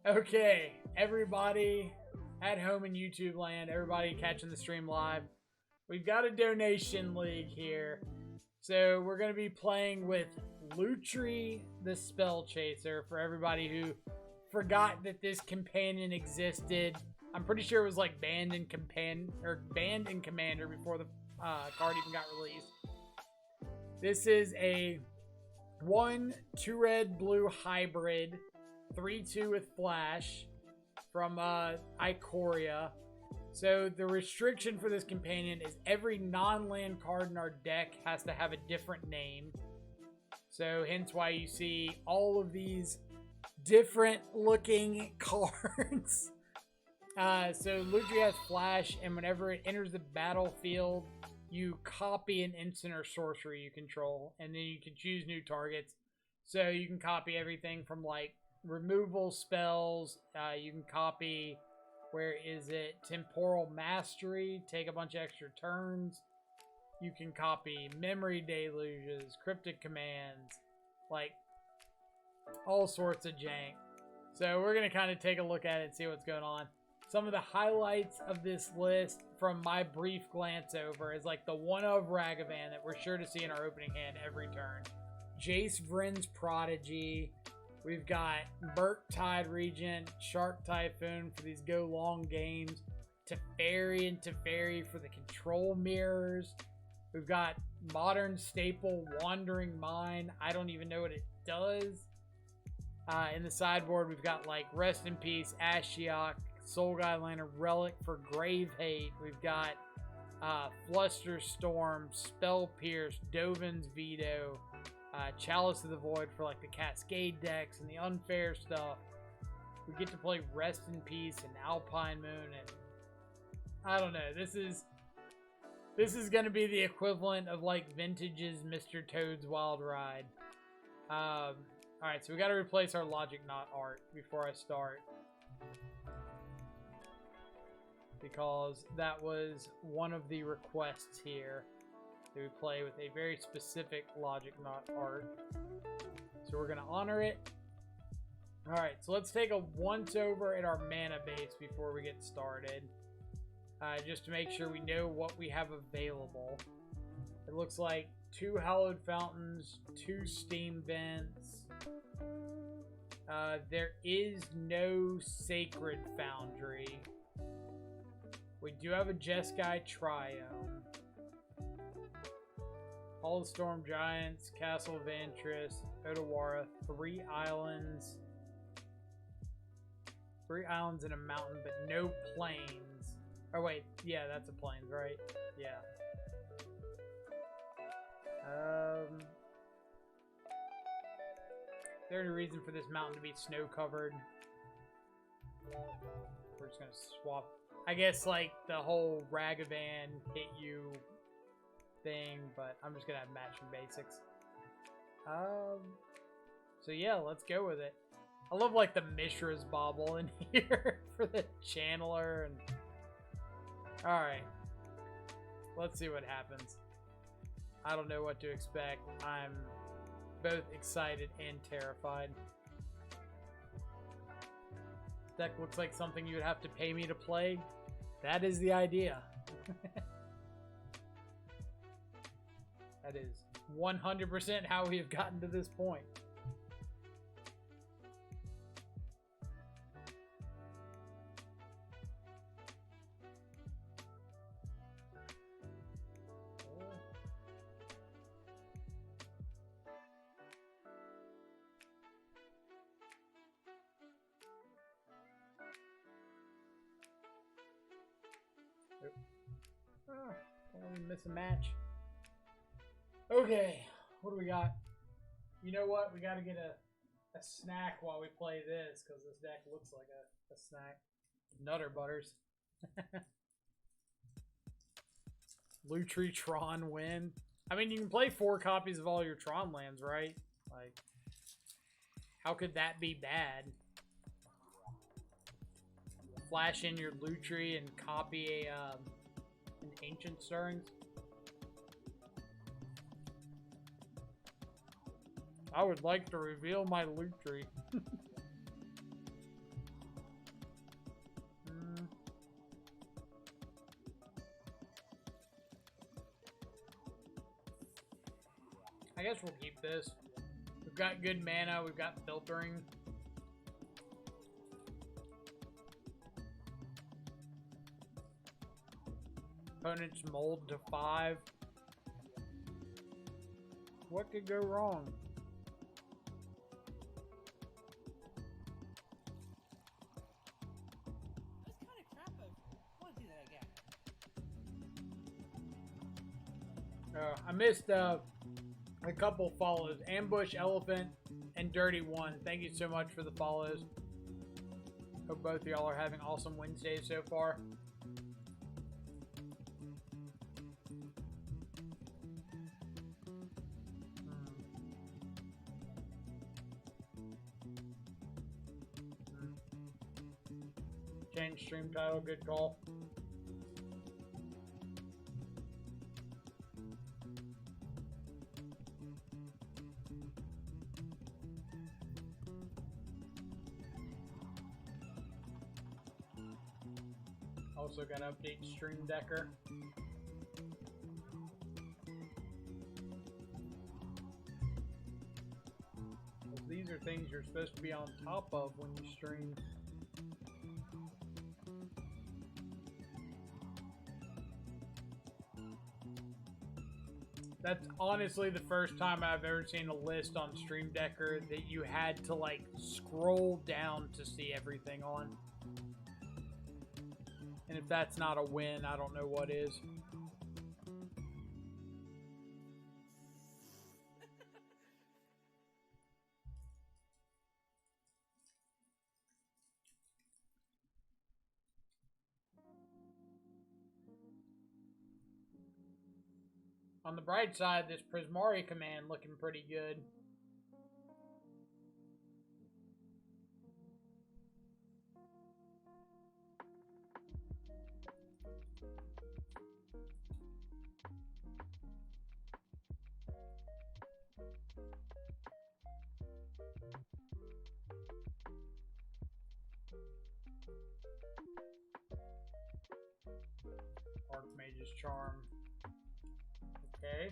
Okay, everybody at home in YouTube land, everybody catching the stream live, we've got a donation league here. So we're going to be playing with Lutri the Spell Chaser for everybody who forgot that this companion existed. I'm pretty sure it was like banned in Commander before the card even got released. This is a 1/2 red blue hybrid 3/2 with flash from Ikoria. So the restriction for this companion is every non-land card in our deck has to have a different name. So hence why you see all of these different looking cards. So Lutri has flash, and whenever it enters the battlefield, you copy an instant or sorcery you control, and then you can choose new targets. So you can copy everything from like removal spells. You can copy, where is it? Temporal Mastery, take a bunch of extra turns. You can copy Memory Deluges, Cryptic Commands, like all sorts of jank. So we're going to kind of take a look at it and see what's going on. Some of the highlights of this list from my brief glance over is like the one of Ragavan that we're sure to see in our opening hand every turn. Jace Vryn's Prodigy. We've got Murktide Regent, Shark Typhoon for these go long games. Teferi and Teferi for the control mirrors. We've got modern staple Wandering Mind. I don't even know what it does. In the sideboard, we've got like Rest in Peace, Ashiok, Soul Guide Lantern, Relic for Grave Hate. We've got Flusterstorm, Spell Pierce, Dovin's Veto, Chalice of the Void for like the Cascade decks and the unfair stuff. We get to play Rest in Peace and Alpine Moon, and I don't know. This is going to be the equivalent of like Vintage's Mr. Toad's Wild Ride. Alright, so we got to replace our Logic Knot art before I start, because that was one of the requests here. That we play with a very specific Logic Knot art. So we're going to honor it. Alright, so let's take a once over at our mana base before we get started. Just to make sure we know what we have available. It looks like 2 Hallowed Fountains, 2 Steam Vents. There is no Sacred Foundry. We do have a Jeskai Triome. Hall of Storm Giants, Castle of Ventress, Otawara, 3 islands. 3 islands and a mountain, but no plains. Oh wait, yeah, that's a plains, right? Yeah. Is there any reason for this mountain to be snow covered? We're just gonna swap. I guess like the whole Ragavan hit you thing, but I'm just gonna have matching basics. So yeah, let's go with it. I love like the Mishra's Bauble in here for the Channeler. And alright, let's see what happens. I don't know what to expect. I'm both excited and terrified. Deck looks like something you would have to pay me to play. That is the idea. That is 100% how we have gotten to this point. Don't miss a match. Okay, what do we got? You know what? We got to get a snack while we play this, because this deck looks like a snack. Nutter Butters. Lutri Tron win. I mean, you can play 4 copies of all your Tron lands, right? Like, how could that be bad? Flash in your Lutri and copy an Ancient Stirrings. I would like to reveal my Lutri. guess we'll keep this. We've got good mana. We've got filtering. Opponent's mold to 5. What could go wrong? I missed a couple follows. Ambush, Elephant, and Dirty One. Thank you so much for the follows. Hope both of y'all are having awesome Wednesdays so far. Change stream title, good call. Also got to update Stream Decker. These are things you're supposed to be on top of when you stream. That's honestly the first time I've ever seen a list on Stream Decker that you had to like scroll down to see everything on. And if that's not a win, I don't know what is. On the bright side, this Prismari command looking pretty good. Archmage's Charm. Okay.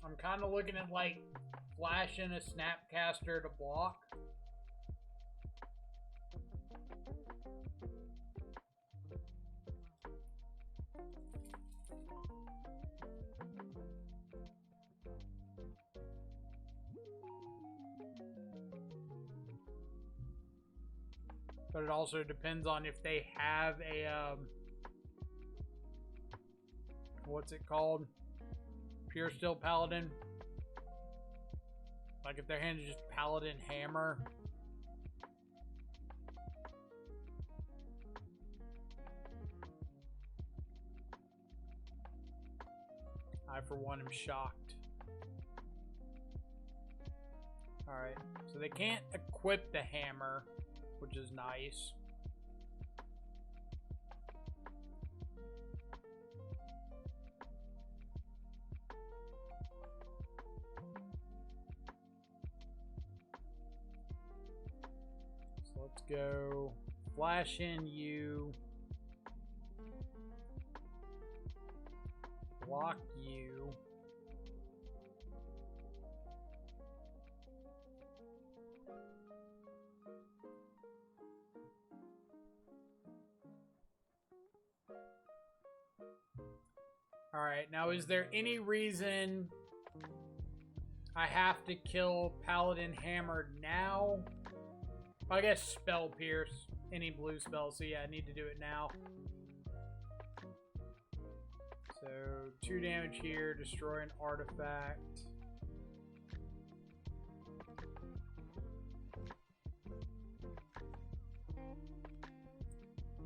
I'm kind of looking at like flashing a Snapcaster to block. But it also depends on if they have a, what's it called? Pure Steel Paladin. Like if their hand is just Paladin Hammer. I, for one, am shocked. Alright, so they can't equip the hammer, which is nice. So let's go flash in you. Block you. Alright, now is there any reason I have to kill Paladin Hammer now? I guess Spell Pierce, any blue spell, so yeah, I need to do it now. So, 2 damage here, destroy an artifact.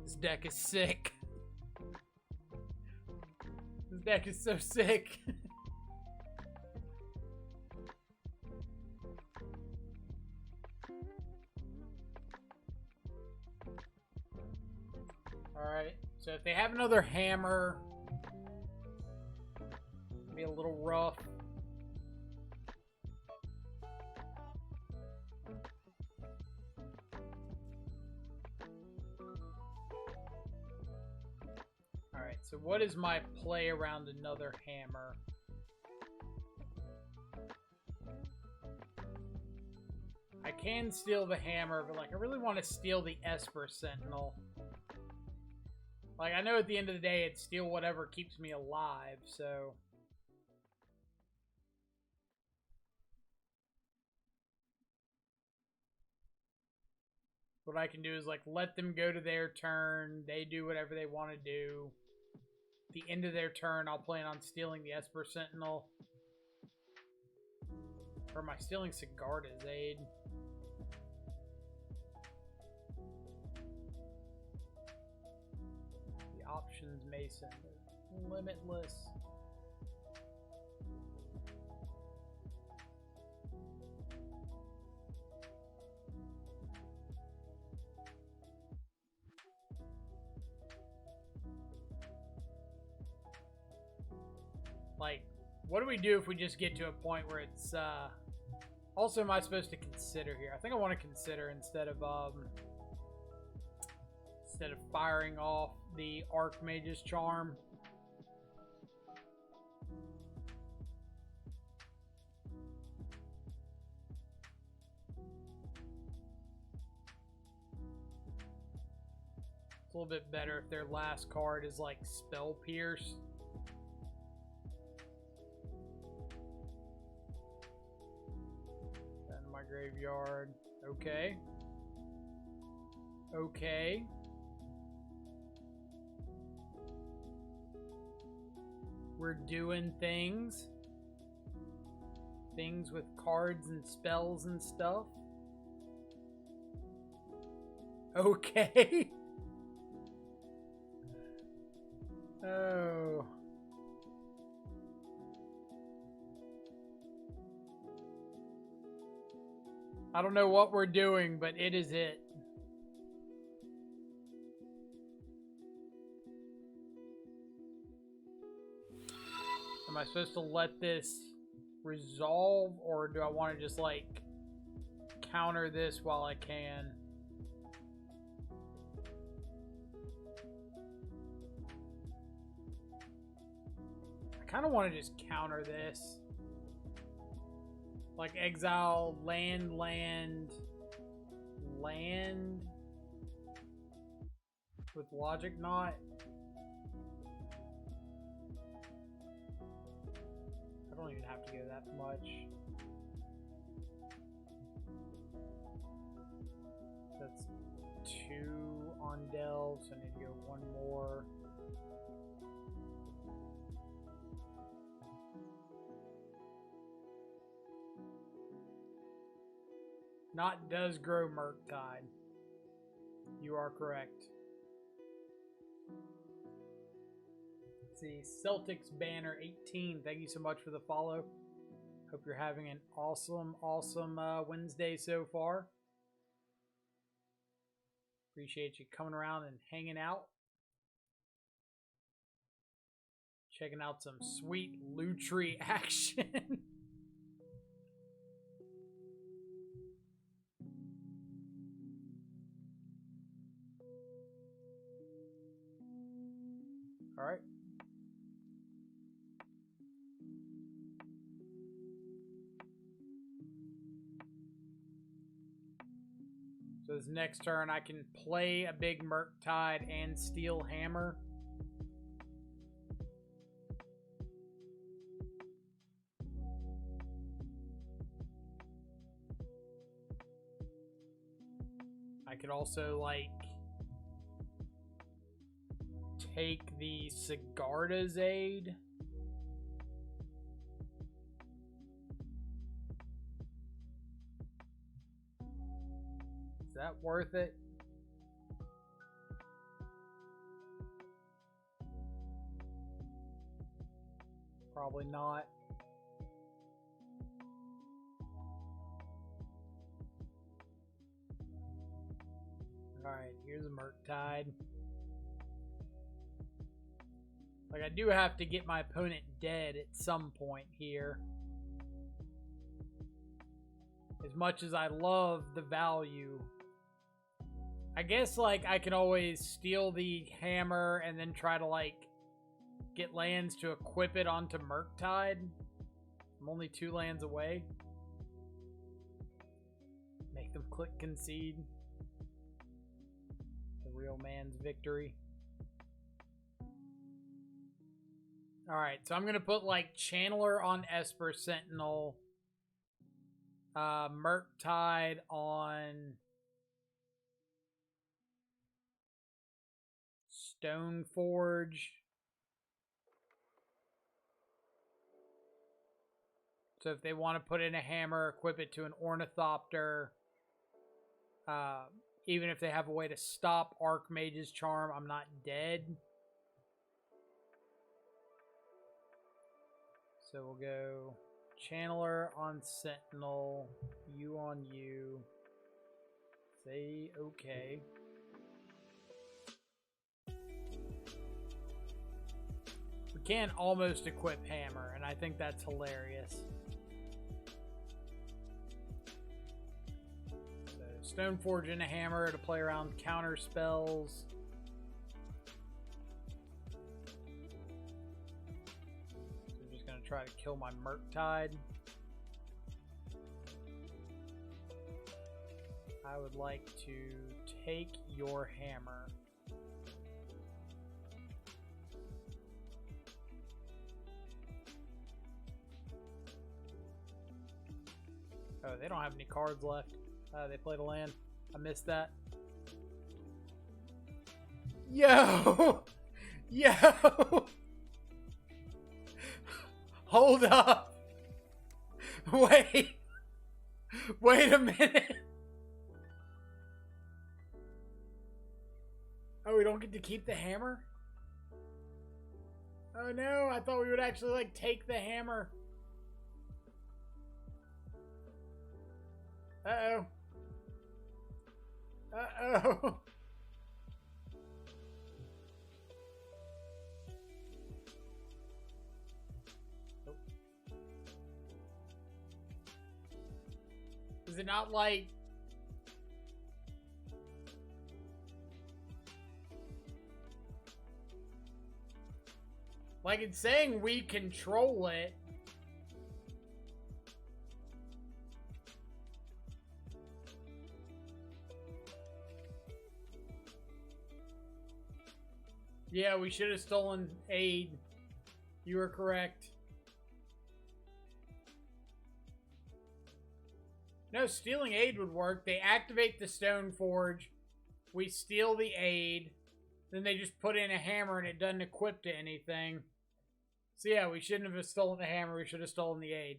This deck is sick. This deck is so sick. Alright, so if they have another hammer, it'll be a little rough. So what is my play around another hammer? I can steal the hammer, but like I really want to steal the Esper Sentinel. Like I know at the end of the day it's steal whatever keeps me alive, so what I can do is like let them go to their turn, they do whatever they want to do. At the end of their turn, I'll plan on stealing the Esper Sentinel. Or am I stealing Sigarda's Aid? The options Mason are limitless. Like, what do we do if we just get to a point where it's, also, am I supposed to consider here? I think I want to consider instead of firing off the Archmage's Charm. It's a little bit better if their last card is like Spell Pierce. Graveyard. Okay. Okay. We're doing things. Things with cards and spells and stuff. Okay. Oh. I don't know what we're doing, but it is it. Am I supposed to let this resolve, or do I want to just, like, counter this while I can? I kind of want to just counter this. Like exile, land. With Logic Knot. I don't even have to go that much. That's 2 on delve, so I need to go 1 more. Not does grow Murktide. You are correct. Let's see, Celtics Banner 18. Thank you so much for the follow. Hope you're having an awesome Wednesday so far. Appreciate you coming around and hanging out. Checking out some sweet Lutri action. All right. So this next turn, I can play a big Murktide and steal Hammer. I could also, like, take the Sigarda's Aid. Is that worth it? Probably not. Alright, here's a Murktide. Like, I do have to get my opponent dead at some point here. As much as I love the value. I guess, like, I can always steal the hammer and then try to, like, get lands to equip it onto Murktide. I'm only 2 lands away. Make them click concede. The real man's victory. Alright, so I'm going to put like Channeler on Esper Sentinel. Murktide on Stoneforge. So if they want to put in a hammer, equip it to an Ornithopter. Even if they have a way to stop Archmage's Charm, I'm not dead. So we'll go Channeler on Sentinel, you on you. Say okay. We can almost equip Hammer, and I think that's hilarious. So Stoneforge and a Hammer to play around counter spells. Try to kill my Murktide. I would like to take your hammer. Oh, they don't have any cards left. They played a land. I missed that. Yo! Yo! Hold up. Wait. Wait a minute. Oh, we don't get to keep the hammer? Oh no, I thought we would actually like take the hammer. Uh-oh. Uh-oh. Is it not like... Like it's saying we control it. Yeah, we should have stolen aid. You were correct. No, stealing aid would work. They activate the Stoneforge. We steal the aid. Then they just put in a hammer and it doesn't equip to anything. So yeah, we shouldn't have stolen the hammer. We should have stolen the aid.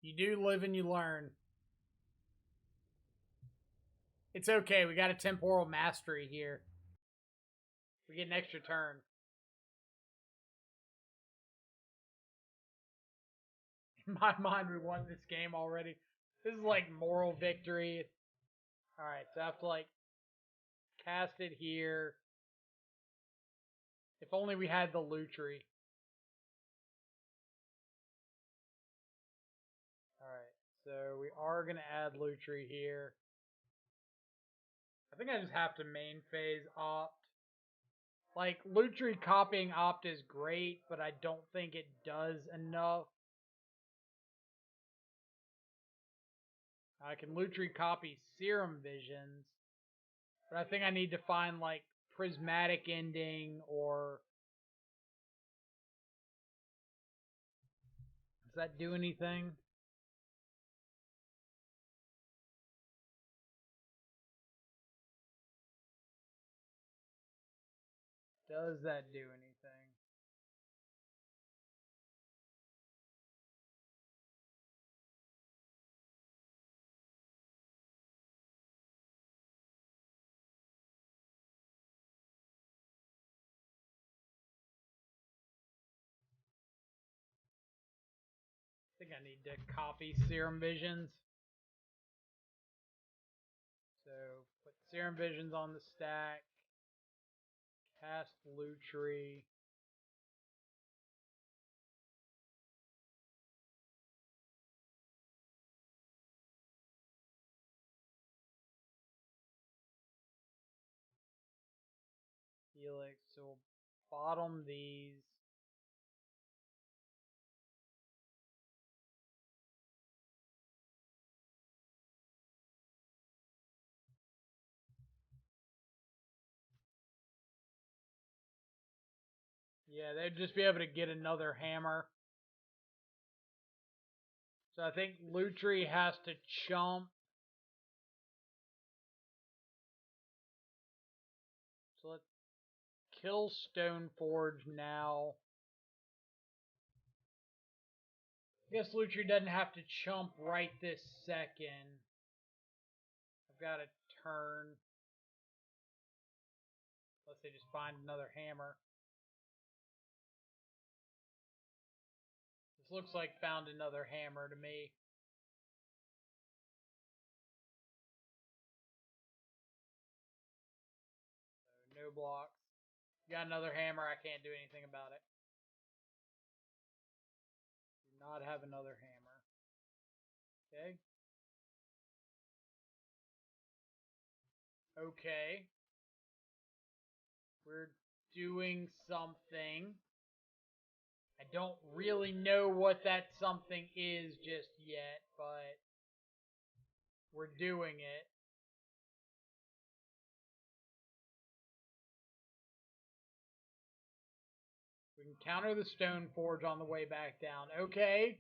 You do live and you learn. It's okay. We got a temporal mastery here. We get an extra turn. In my mind, we won this game already. This is like moral victory. Alright, so I have to like cast it here. If only we had the Lutri. Alright, so we are going to add Lutri here. I think I just have to main phase opt. Like, Lutri copying opt is great, but I don't think it does enough. I can Lutri copy Serum Visions, but I think I need to find, like, Prismatic Ending or... Does that do anything? Does that do anything? I think I need to copy Serum Visions. So, put Serum Visions on the stack. Cast Lutri. Helix. So we'll bottom these. Yeah, they'd just be able to get another hammer. So I think Lutri has to chump. So let's kill Stoneforge now. I guess Lutri doesn't have to chump right this second. I've got a turn. Unless they just find another hammer. This looks like found another hammer to me. So no blocks. Got another hammer. I can't do anything about it. Do not have another hammer. Okay. Okay. We're doing something. I don't really know what that something is just yet, but we're doing it. We can counter the Stoneforge on the way back down. Okay.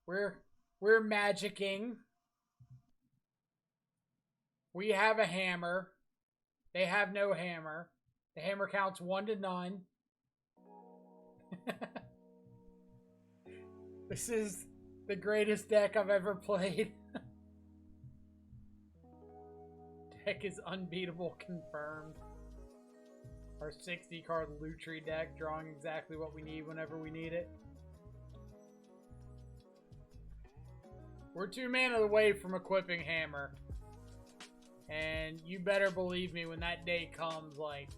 We're magicking. We have a hammer. They have no hammer. The hammer counts 1 to none. This is the greatest deck I've ever played. Deck is unbeatable, confirmed. Our 60 card Lutri deck, drawing exactly what we need whenever we need it. We're 2 mana away from equipping hammer. And you better believe me, when that day comes, like,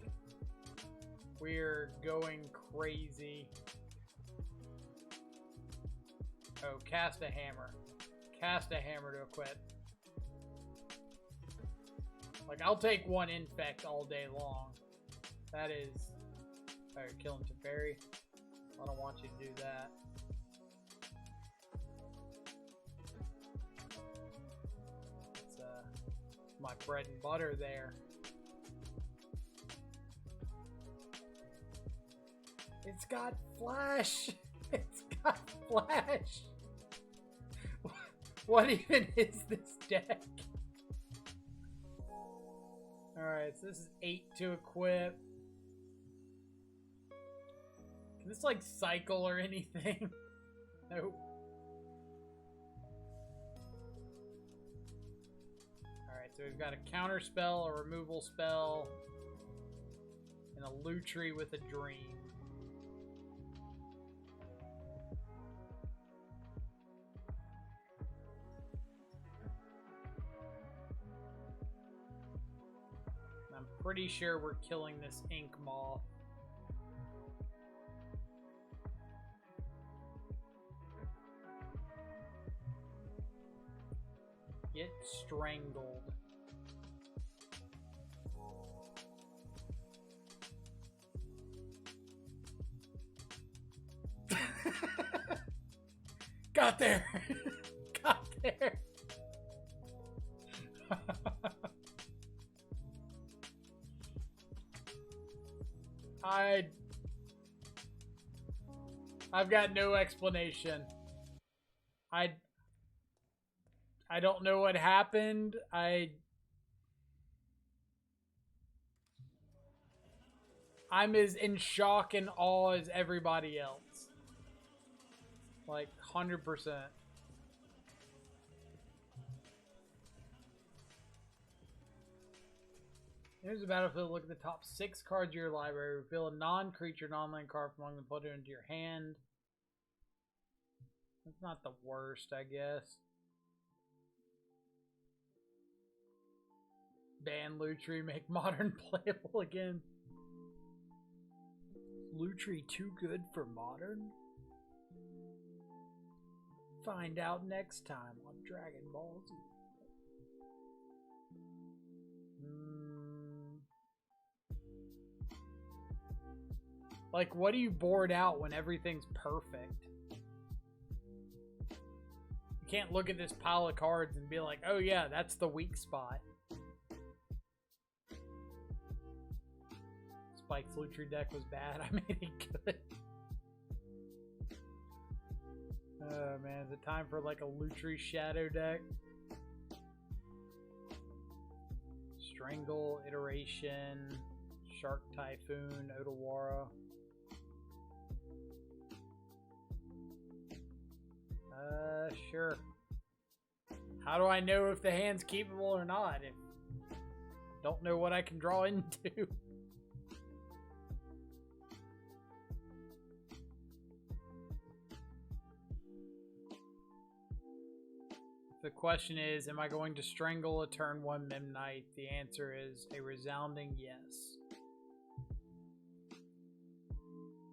we're going crazy. Oh, cast a hammer. Cast a hammer to equip. Like, I'll take 1 infect all day long. That is... Alright, killing Teferi. I don't want you to do that. It's my bread and butter there. It's got flash! It's got flash! What even is this deck? Alright, so this is 8 to equip. Can this, like, cycle or anything? Nope. Alright, so we've got a counter spell, a removal spell, and a Lutri with a dream. I'm pretty sure we're killing this Ink Moth. Get strangled. Got there. Got there. I've got no explanation. I don't know what happened. I'm as in shock and awe as everybody else. Like, 100%. Here's the battlefield. Look at the top 6 cards of your library. Reveal a non-creature, non-land card from among them. Put it into your hand. That's not the worst, I guess. Ban Lutri, make modern playable again. Lutri too good for modern? Find out next time on Dragon Ball Z. Like, what do you board out when everything's perfect? You can't look at this pile of cards and be like, oh yeah, that's the weak spot. Spike's Lutri deck was bad. I made it good. Oh man, is it time for like a Lutri shadow deck? Strangle, Iteration, Shark Typhoon, Otawara. Sure. How do I know if the hand's keepable or not? If don't know what I can draw into. The question is, am I going to strangle a turn 1 Memnite? The answer is a resounding yes.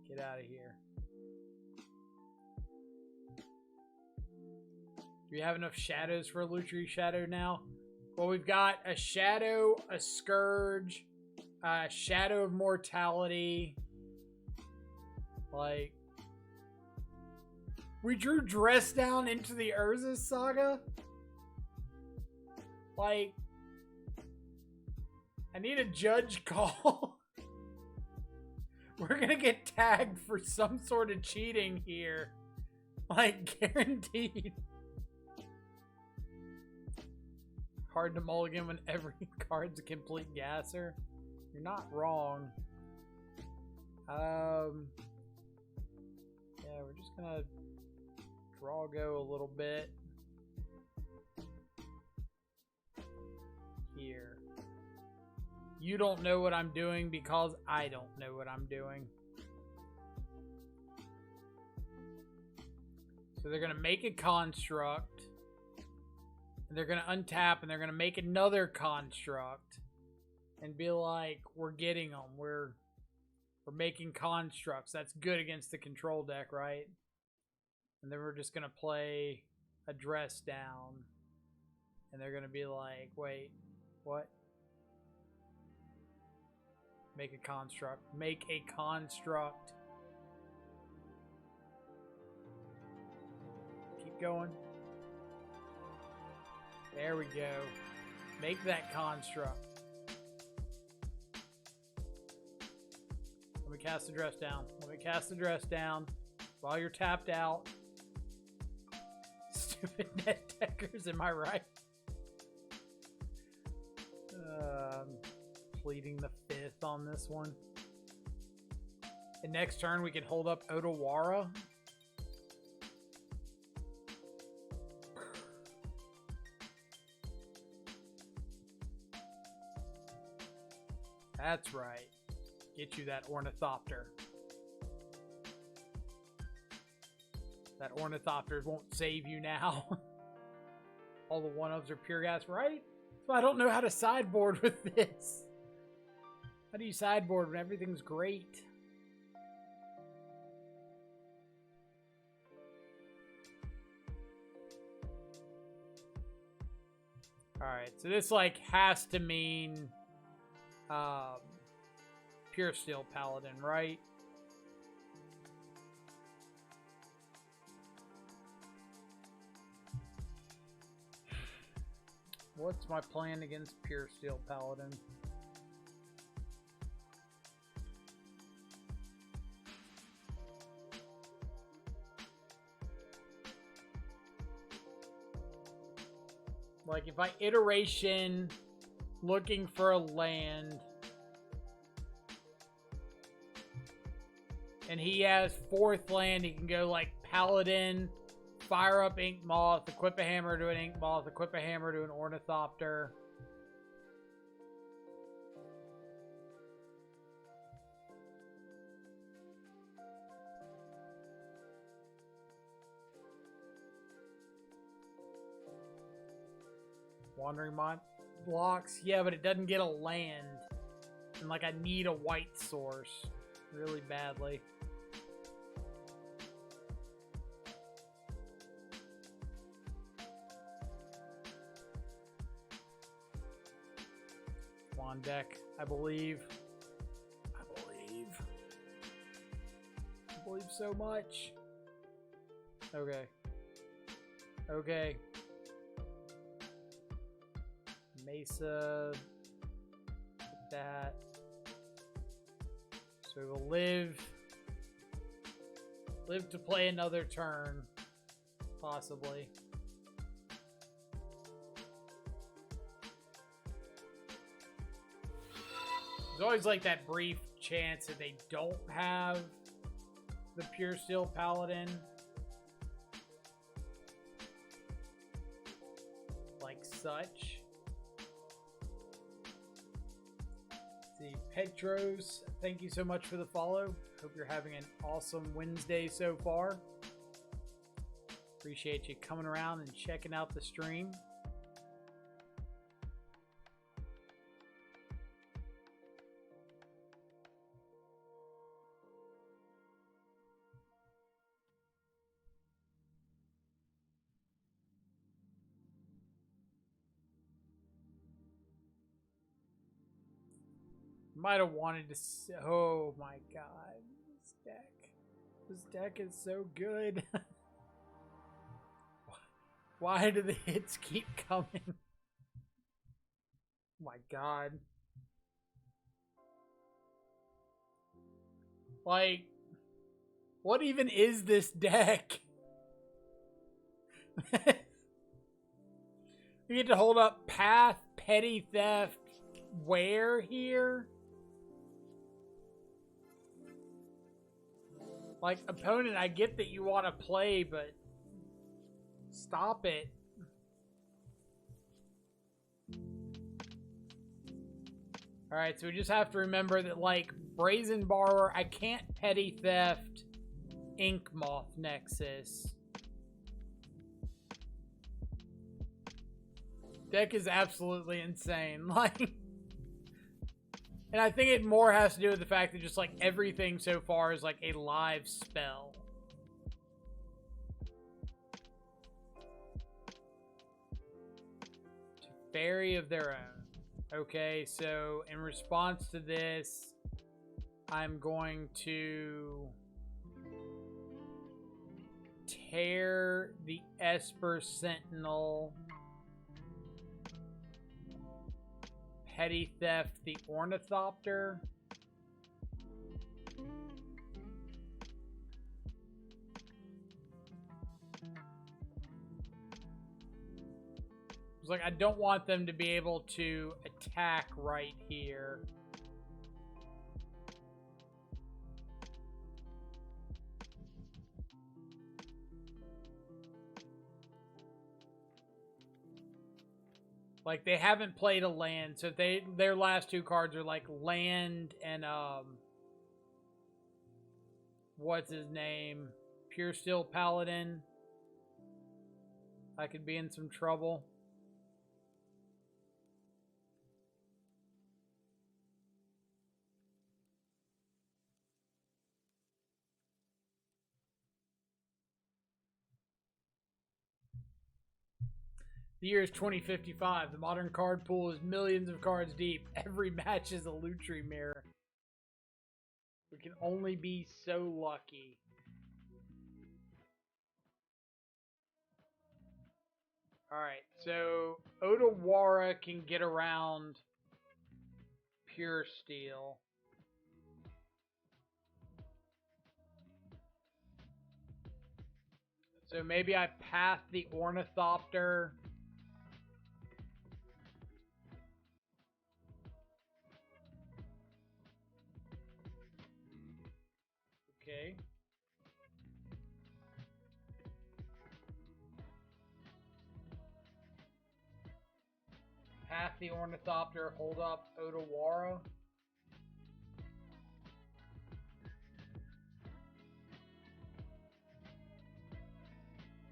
Get out of here. Do we have enough shadows for a Lutri shadow now? Well, we've got a shadow, a scourge, a shadow of mortality. Like, we drew Dress Down into the Urza Saga? Like, I need a judge call. We're gonna get tagged for some sort of cheating here. Like, guaranteed. Hard to mulligan when every card's a complete gasser. You're not wrong. Yeah, we're just gonna draw go a little bit. Here. You don't know what I'm doing because I don't know what I'm doing. So they're gonna make a construct. And they're gonna untap and they're gonna make another construct. And be like, we're getting them. We're making constructs. That's good against the control deck, right? And then we're just gonna play a Dress Down. And they're gonna be like, wait, what? Make a construct. Make a construct. Keep going. There we go. Make that construct. Let me cast the Dress Down. Let me cast the Dress Down while you're tapped out. Stupid net deckers, am I right? Pleading the 5th on this one. And next turn we can hold up Otawara. That's right. Get you that Ornithopter. That Ornithopter won't save you now. All the 1-ofs are pure gas, right? So I don't know how to sideboard with this. How do you sideboard when everything's great? Alright, so this like has to mean Pure Steel Paladin, right? What's my plan against Pure Steel Paladin? Like, if I iteration looking for a land and he has 4th land, he can go like Paladin, fire up Ink Moth, equip a hammer to an Ink Moth, equip a hammer to an Ornithopter. Wandering Mind blocks, yeah, but it doesn't get a land. And like I need a white source really badly. Wand deck, I believe. move so much. Okay. Okay. Mesa. That. So we'll live to play another turn, possibly. There's always like that brief chance that they don't have the Pure Steel Paladin. Like such. See, Petros, thank you so much for the follow. Hope you're having an awesome Wednesday so far. Appreciate you coming around and checking out the stream. Might have wanted to. Oh my god, this deck is so good. Why do the hits keep coming? Oh my god. Like, what even is this deck? You get to hold up Path, Petty Theft, where here? Like, opponent, I get that you want to play, but stop it. Alright, so we just have to remember that, like, Brazen Borrower, I can't Petty Theft Ink Moth Nexus. Deck is absolutely insane. Like, and I think it more has to do with the fact that just, like, everything so far is, like, a live spell. Fairy of their own. Okay, so in response to this, I'm going to tear the Esper Sentinel, Petty Theft the Ornithopter, it's like I don't want them to be able to attack right here. Like, they haven't played a land, so their last two cards are like land and what's his name? Pure Steel Paladin. I could be in some trouble. The year is 2055. The modern card pool is millions of cards deep. Every match is a Lutri mirror. We can only be so lucky. Alright, so Otawara can get around Pure Steel. So maybe I path the Ornithopter. Okay. Path the Ornithopter, hold up Otawara.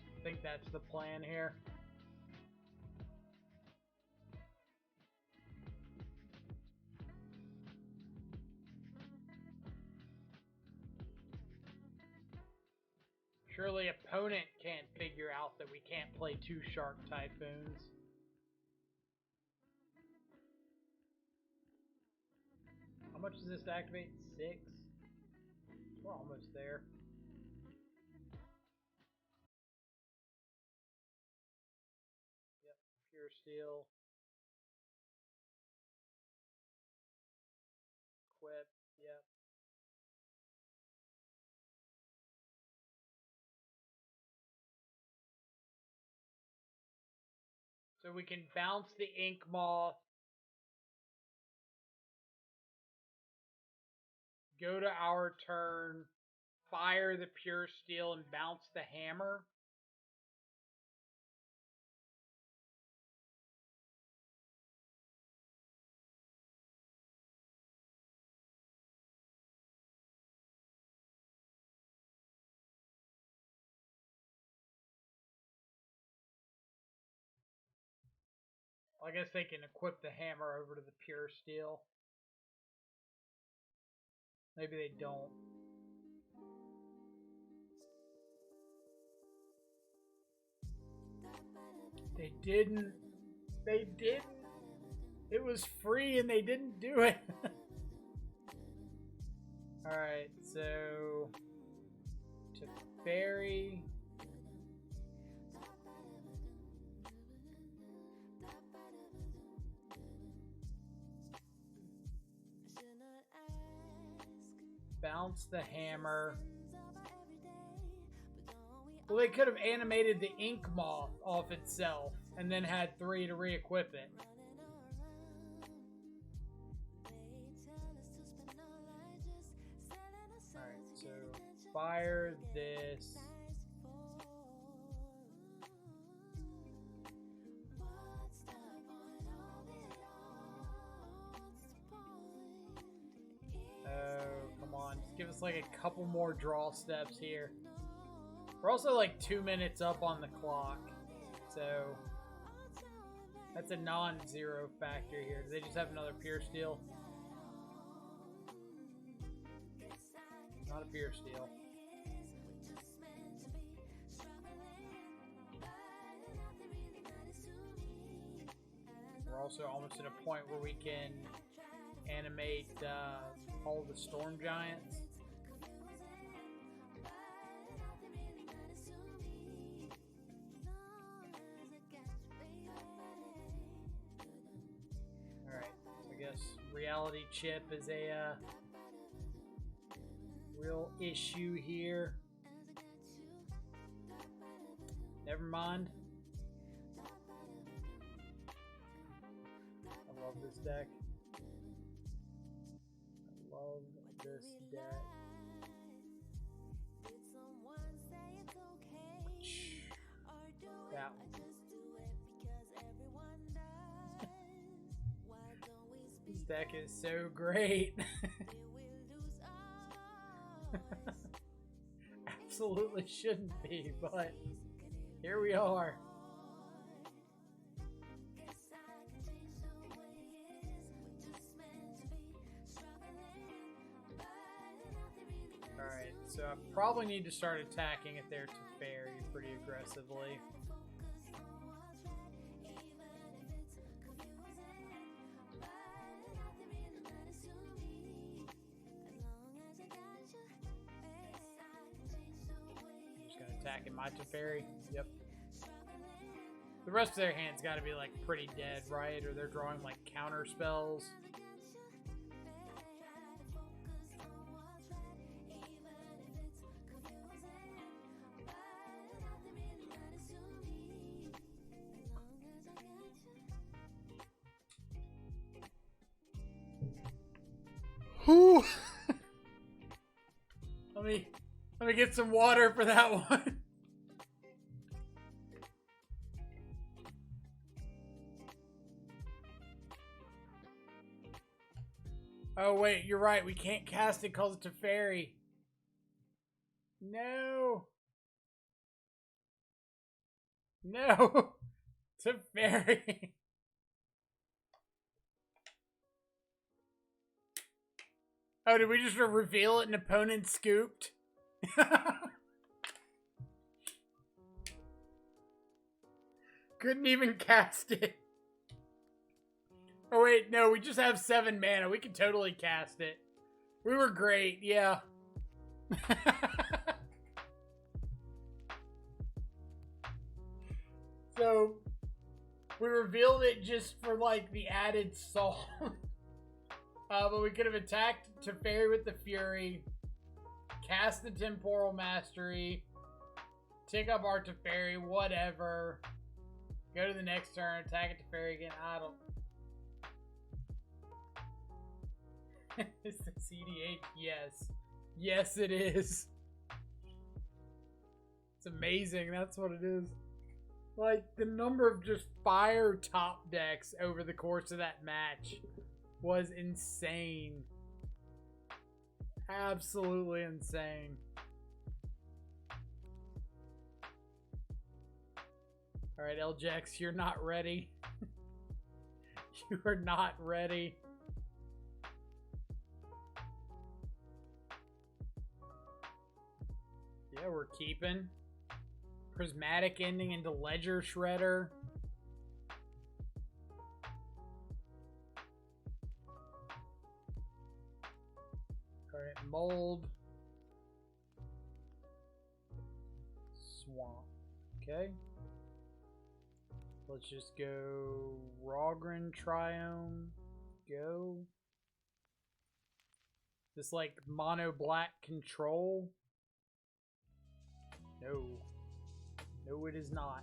I think that's the plan here. Surely opponent can't figure out that we can't play two Shark Typhoons. How much does this activate? 6? We're almost there. steel. Equip, yep. So we can bounce the ink moth. Go to our turn. Fire the pure steel and bounce the hammer. I guess they can equip the hammer over to the pure steel. Maybe they don't. They didn't. They didn't. It was free and they didn't do it. Alright, so to Teferi. Bounce the hammer. Well, they could have animated the ink moth off itself and then had 3 to re-equip it. Alright, so fire this. Oh, come on. Just give us like a couple more draw steps here. We're also like 2 minutes up on the clock. So that's a non-zero factor here. Do they just have another pure steel? Not a pure steel. We're also almost at a point where we can animate all the storm giants. Alright, so I guess reality chip is a real issue here. Never mind. I love this deck. I love this deck. That one. This deck is so great. Absolutely shouldn't be, but here we are. Alright, so I probably need to start attacking it there to Teferi pretty aggressively. Attacking my Teferi. Yep. The rest of their hand's got to be like pretty dead, right? Or they're drawing like counter spells. Whew. Let me get some water for that one. Oh wait, you're right. We can't cast it because it's a fairy. No. No. It's a fairy. Oh, did we just reveal it and opponent scooped? Couldn't even cast it. Oh wait, no, we just have 7 mana. We can totally cast it. We were great, yeah. So, We revealed it just for like the added song. But we could have attacked Teferi with the Fury, cast the Temporal Mastery, tick up our Teferi, whatever. Go to the next turn, attack a Teferi again. I don't. Is the CD8? Yes. Yes, it is. It's amazing. That's what it is. Like, the number of just fire top decks over the course of that match was insane. Absolutely insane. Alright, LJX, you're not ready. You are not ready. Yeah, we're keeping. Prismatic ending into Ledger Shredder. Alright, Mold. Swamp. Okay. Let's just go Rogren Triome. Go. This like mono black control. No. No, it is not.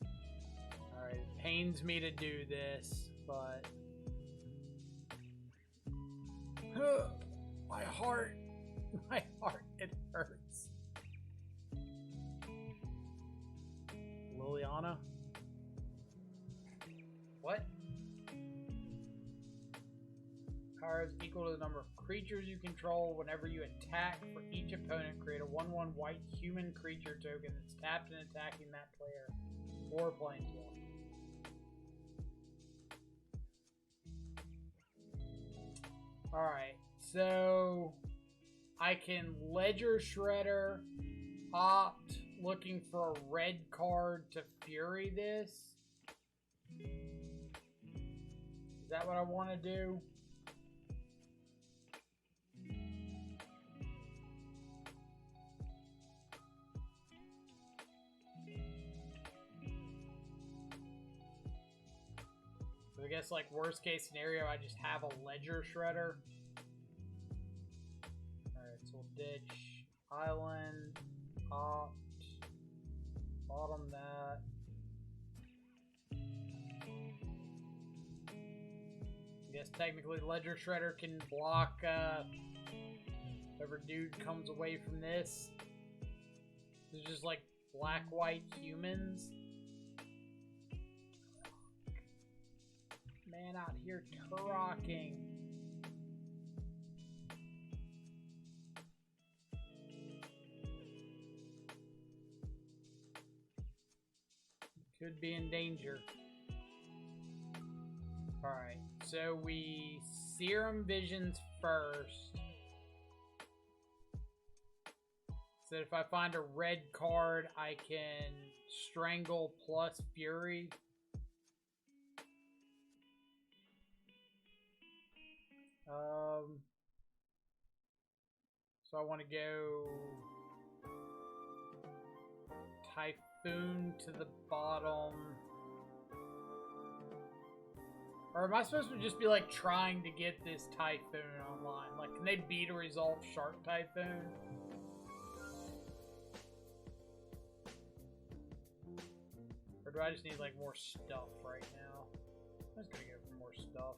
Alright, it pains me to do this, but... my heart, it hurts. Liliana? What? Power is equal to the number of creatures you control. Whenever you attack for each opponent, create a 1/1 white human creature token that's tapped and attacking that player or planeswalker. Alright, so I can Ledger Shredder, opt, looking for a red card to Fury this. Is that what I want to do? So I guess, like, worst case scenario, I just have a Ledger Shredder. Alright, so we'll ditch Island, opt, bottom that. I guess technically Ledger Shredder can block whatever dude comes away from this. This is just like black-white humans. Man out here rocking. Could be in danger. Alright, so we Serum Visions first. So if I find a red card, I can Strangle plus Fury. So I want to go Typhoon to the bottom. Or am I supposed to just be like trying to get this Typhoon online? Like, can they beat a Resolve Shark Typhoon? Or do I just need like more stuff right now? I'm just gonna go for more stuff.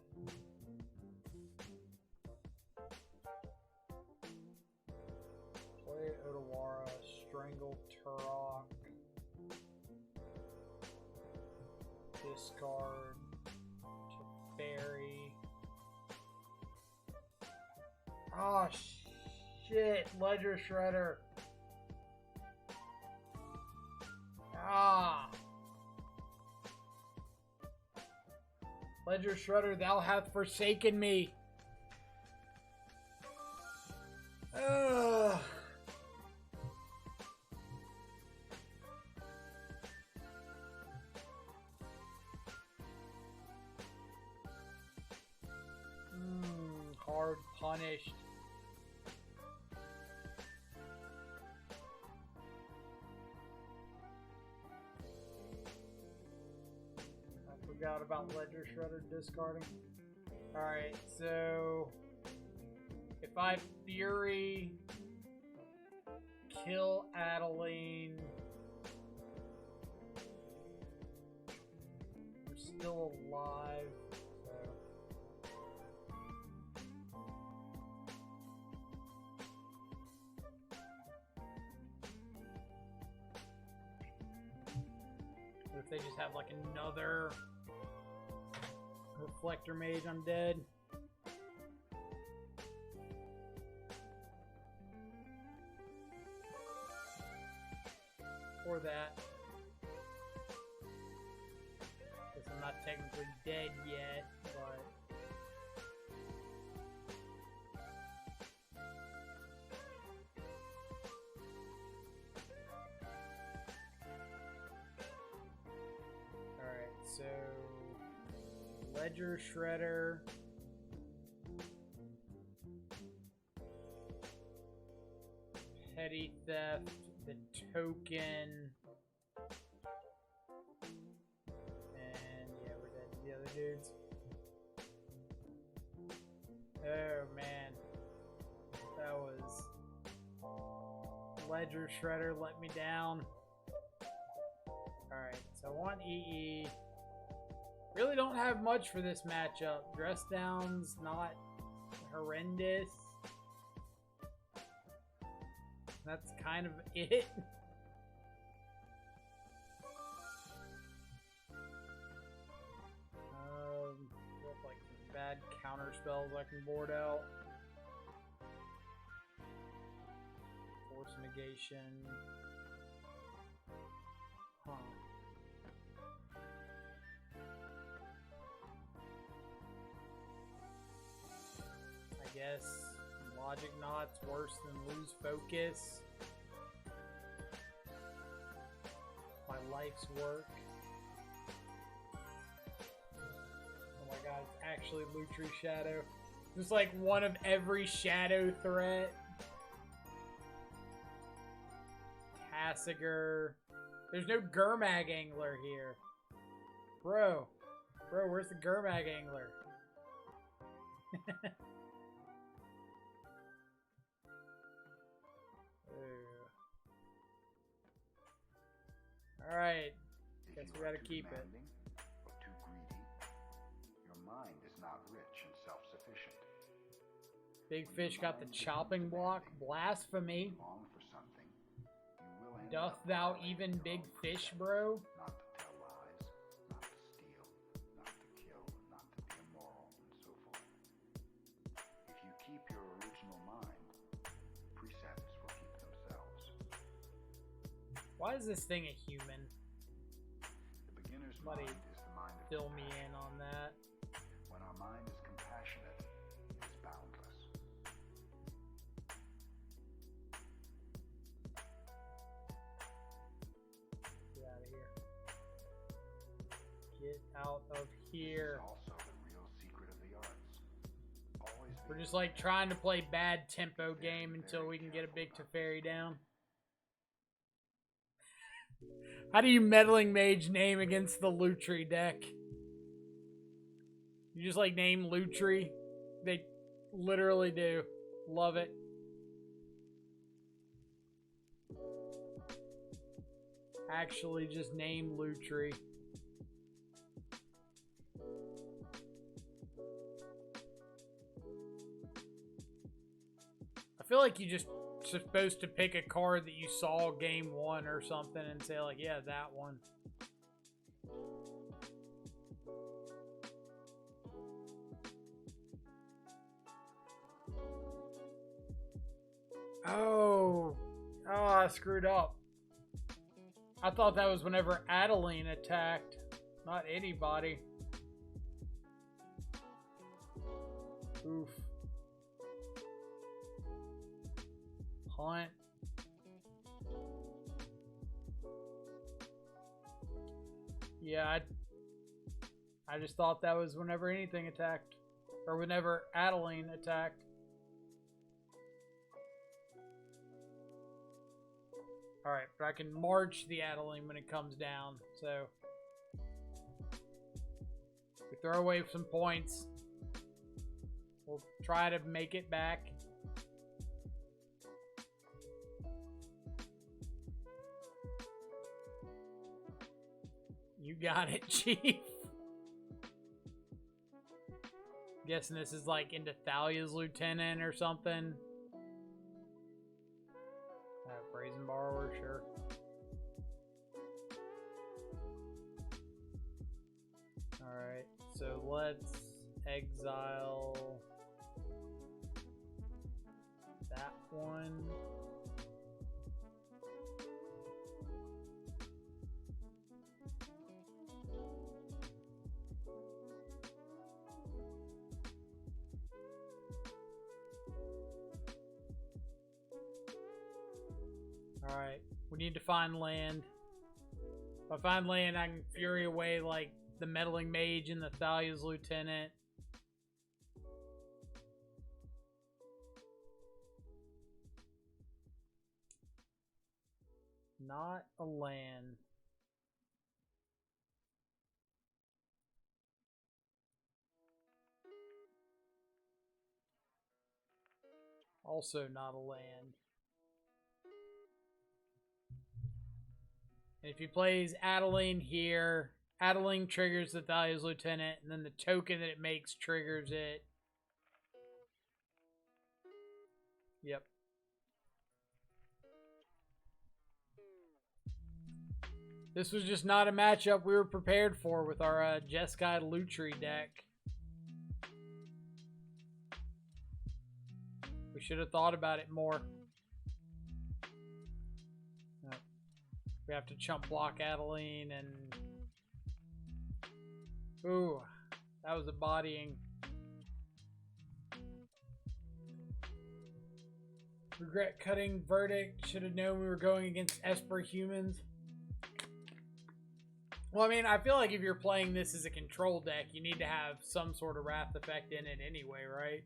Play Otawara, Strangle Turok, discard, Teferi. Oh shit, Ledger Shredder. Ah. Ledger Shredder, thou hast forsaken me. Ugh. Hard punished. out about Ledger Shredder discarding. Alright, so if I Fury, kill Adeline, we're still alive, so what if they just have like another Reflector Mage undead? Or that. Guess I'm not technically dead yet, but alright, so Ledger Shredder. Petty Theft, the token, and yeah, we're dead to the other dudes. Oh man, that was Ledger Shredder let me down. Alright, so I want EE. Really don't have much for this matchup. Dress down's not horrendous. That's kind of it. Like some bad counter spells I can board out. Force negation. Huh. I guess Logic Knot's worse than lose focus. My life's work. Oh my god, it's actually Lutri Shadow. Just like one of every shadow threat. Tassiger. There's no Gurmag Angler here. Bro, where's the Gurmag Angler? Alright, guess we gotta keep it. Or too greedy, your mind is not rich and self-sufficient. Big Fish got the chopping block. Blasphemy. Long for something, you will end Doth thou even Big Fish, bro? Not to tell lies, not to steal, not to kill, not to be immoral, and so forth. If you keep your original mind, precepts will keep themselves. Why is this thing a human? The beginner's Buddy, mind is the mind of fill me compassion. in on that. When our mind is compassionate, it is boundless. Get out of here. Get out of here. This is also the real secret of the arts. Always be We're just like trying to play bad tempo game until we can get a big Teferi down. How do you Meddling Mage name against the Lutri deck? You just like name Lutri? They literally do. Love it. Actually just name Lutri. I feel like you just supposed to pick a card that you saw game one or something and say like, yeah, that one. Oh, I screwed up. I thought that was whenever Adeline attacked, not anybody. Oof. Hunt. Yeah, I just thought that was whenever anything attacked. Or whenever Adeline attacked. Alright, but I can march the Adeline when it comes down, so. We throw away some points. We'll try to make it back. You got it, Chief. Guessing this is like into Thalia's lieutenant or something. Brazen borrower, sure. Alright, so let's exile that one. Alright, we need to find land. If I find land, I can fury away like the meddling mage and the Thalia's lieutenant. Not a land. Also not a land. And if he plays Adeline here, Adeline triggers the Thalia's lieutenant, and then the token that it makes triggers it. Yep. This was just not a matchup we were prepared for with our Jeskai Lutri deck. We should have thought about it more. Yep. We have to chump block Adeline and... Ooh, that was a bodying. Regret cutting verdict. Should have known we were going against Esper humans. Well, I mean, I feel like if you're playing this as a control deck, you need to have some sort of wrath effect in it anyway, right?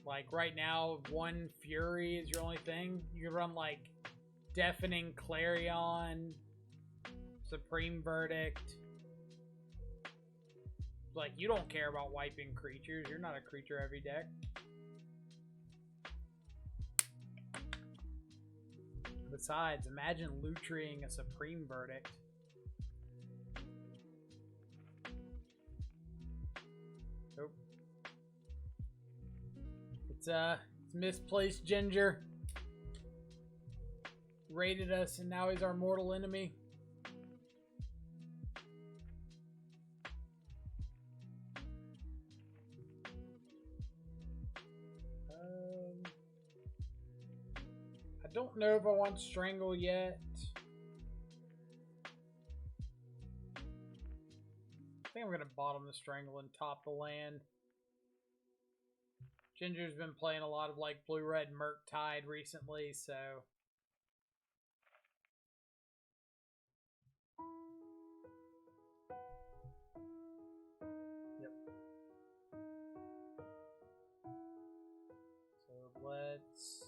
Like, right now, one Fury is your only thing. You can run, like, Deafening Clarion, Supreme Verdict. Like, you don't care about wiping creatures. You're not a creature-heavy deck. Besides, imagine Lutriing a Supreme Verdict. Nope. It's misplaced Ginger. Raided us and now he's our mortal enemy. I don't know if I want Strangle yet. I think I'm going to bottom the Strangle and top the land. Ginger's been playing a lot of like blue-red Murktide recently, so... Yep. So let's...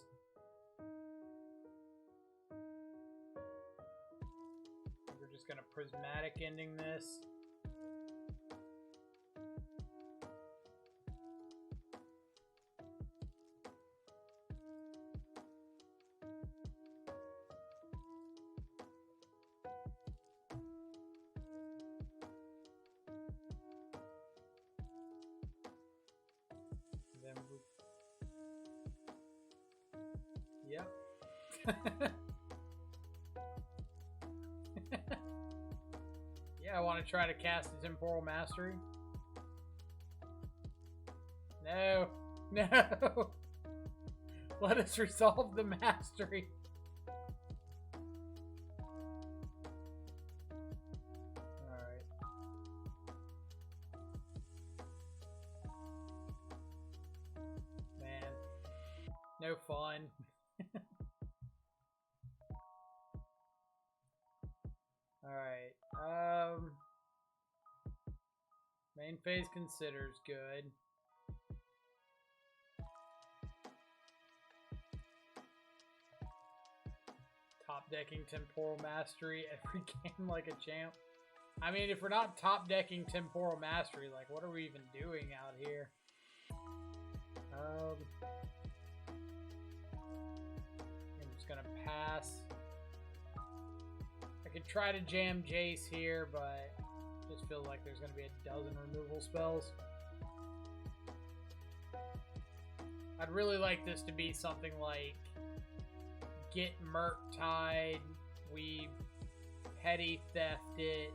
We're just gonna prismatic ending this. Then we... Yep. I want to try to cast a Temporal Mastery. No. No. Let us resolve the mastery. Alright. Man. No fun. Alright, main phase considers good. Top decking Temporal Mastery every game like a champ. I mean, if we're not top decking temporal mastery, like, what are we even doing out here? I'm just gonna pass. I could try to jam Jace here, but I just feel like there's gonna be a dozen removal spells. I'd really like this to be something like get Murktide, we petty theft it,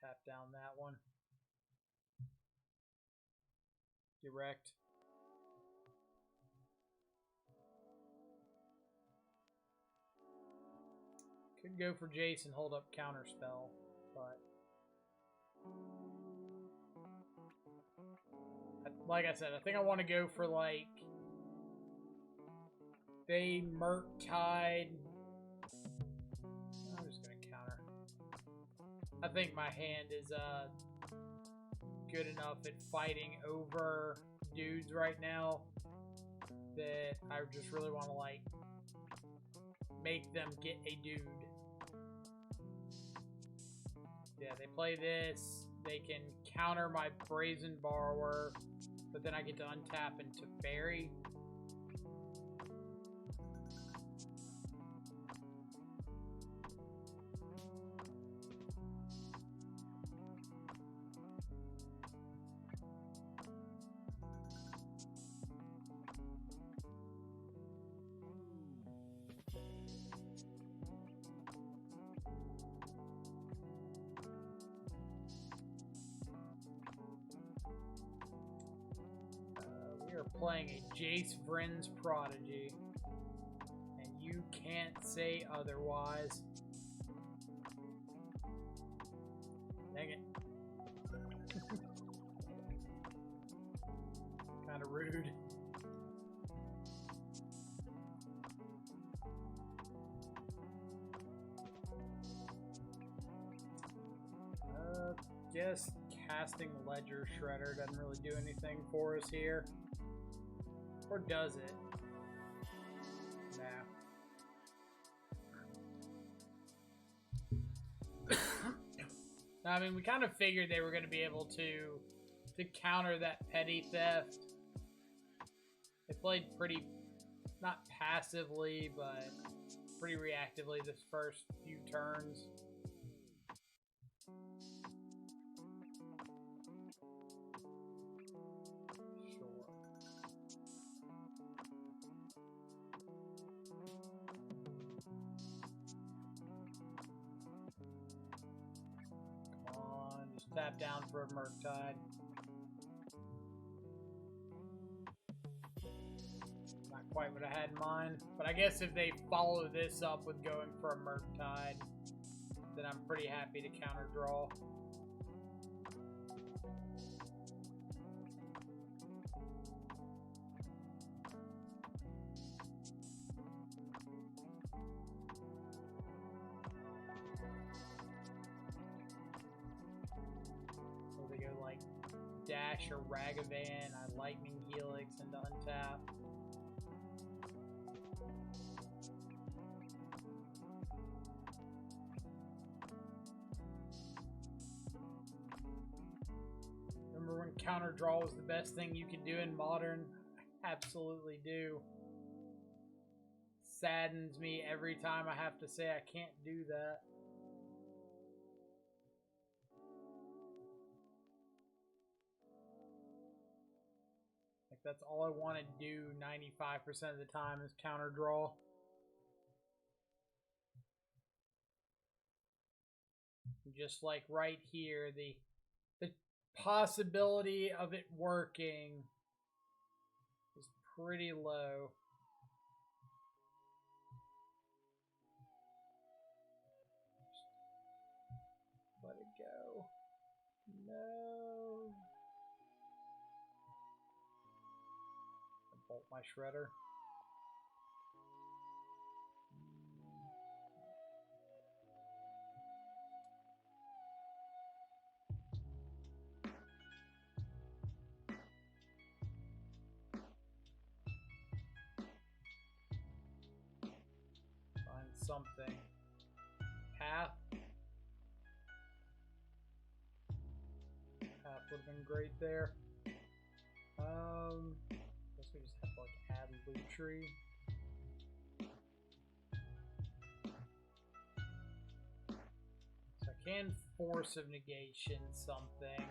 tap down that one, direct. Could go for Jace and hold up counterspell, but like I said, I think I want to go for like they Murktide. I'm just gonna counter. I think my hand is good enough at fighting over dudes right now that I just really want to like make them get a dude. Yeah, they play this. They can counter my Brazen Borrower, but then I get to untap into Fairy. Playing a Jace Vryn's Prodigy, and you can't say otherwise. Dang it. Kind of rude. Guess casting Ledger Shredder doesn't really do anything for us here. Or does it? Nah. I mean, we kind of figured they were going to be able to counter that petty theft. They played pretty, not passively, but pretty reactively this first few turns. Tap down for a Murktide. Not quite what I had in mind, but I guess if they follow this up with going for a Murktide, then I'm pretty happy to counter draw. Dash or Ragavan, I Lightning Helix into untap. Remember when counter draw was the best thing you could do in Modern? I absolutely do. Saddens me every time I have to say I can't do that. That's all I want to do 95% of the time is counter draw. Just like right here, the possibility of it working is pretty low. Let it go. No. Bolt my Shredder. something. Path. Path would have been great there. Guess we just have to like add Lutri. So I can Force of Negation something.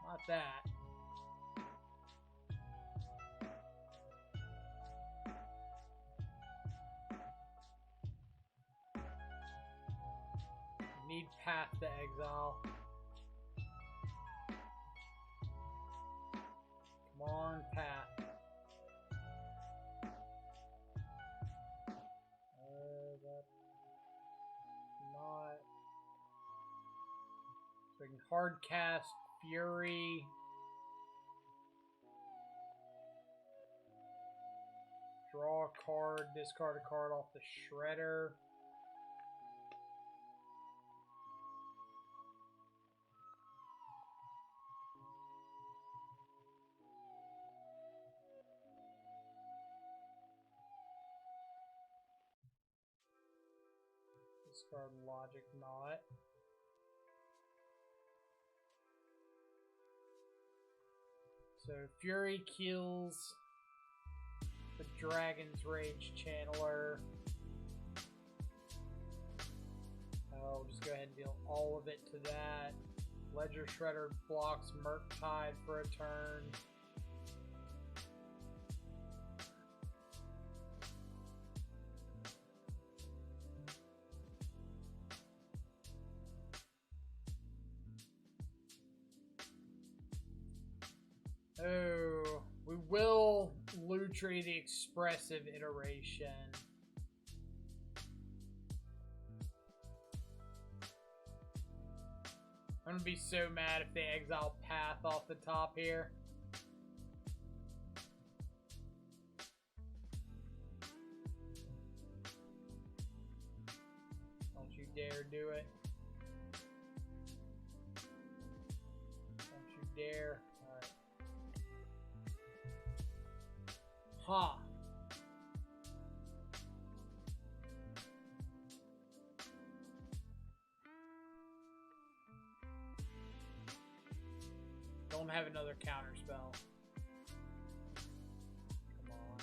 Not that. Need Path to exile. Come on, Path. That's not. So we can hard cast Fury. Draw a card, discard a card off the Shredder. Discard Logic Knot. So Fury kills the Dragon's Rage Channeler. I'll just go ahead and deal all of it to that. Ledger Shredder blocks Murktide for a turn. Oh, we will Lutri the Expressive Iteration. I'm gonna be so mad if they exile Path off the top here. Don't you dare do it. Don't you dare. Huh. Don't have another counter spell. Come on.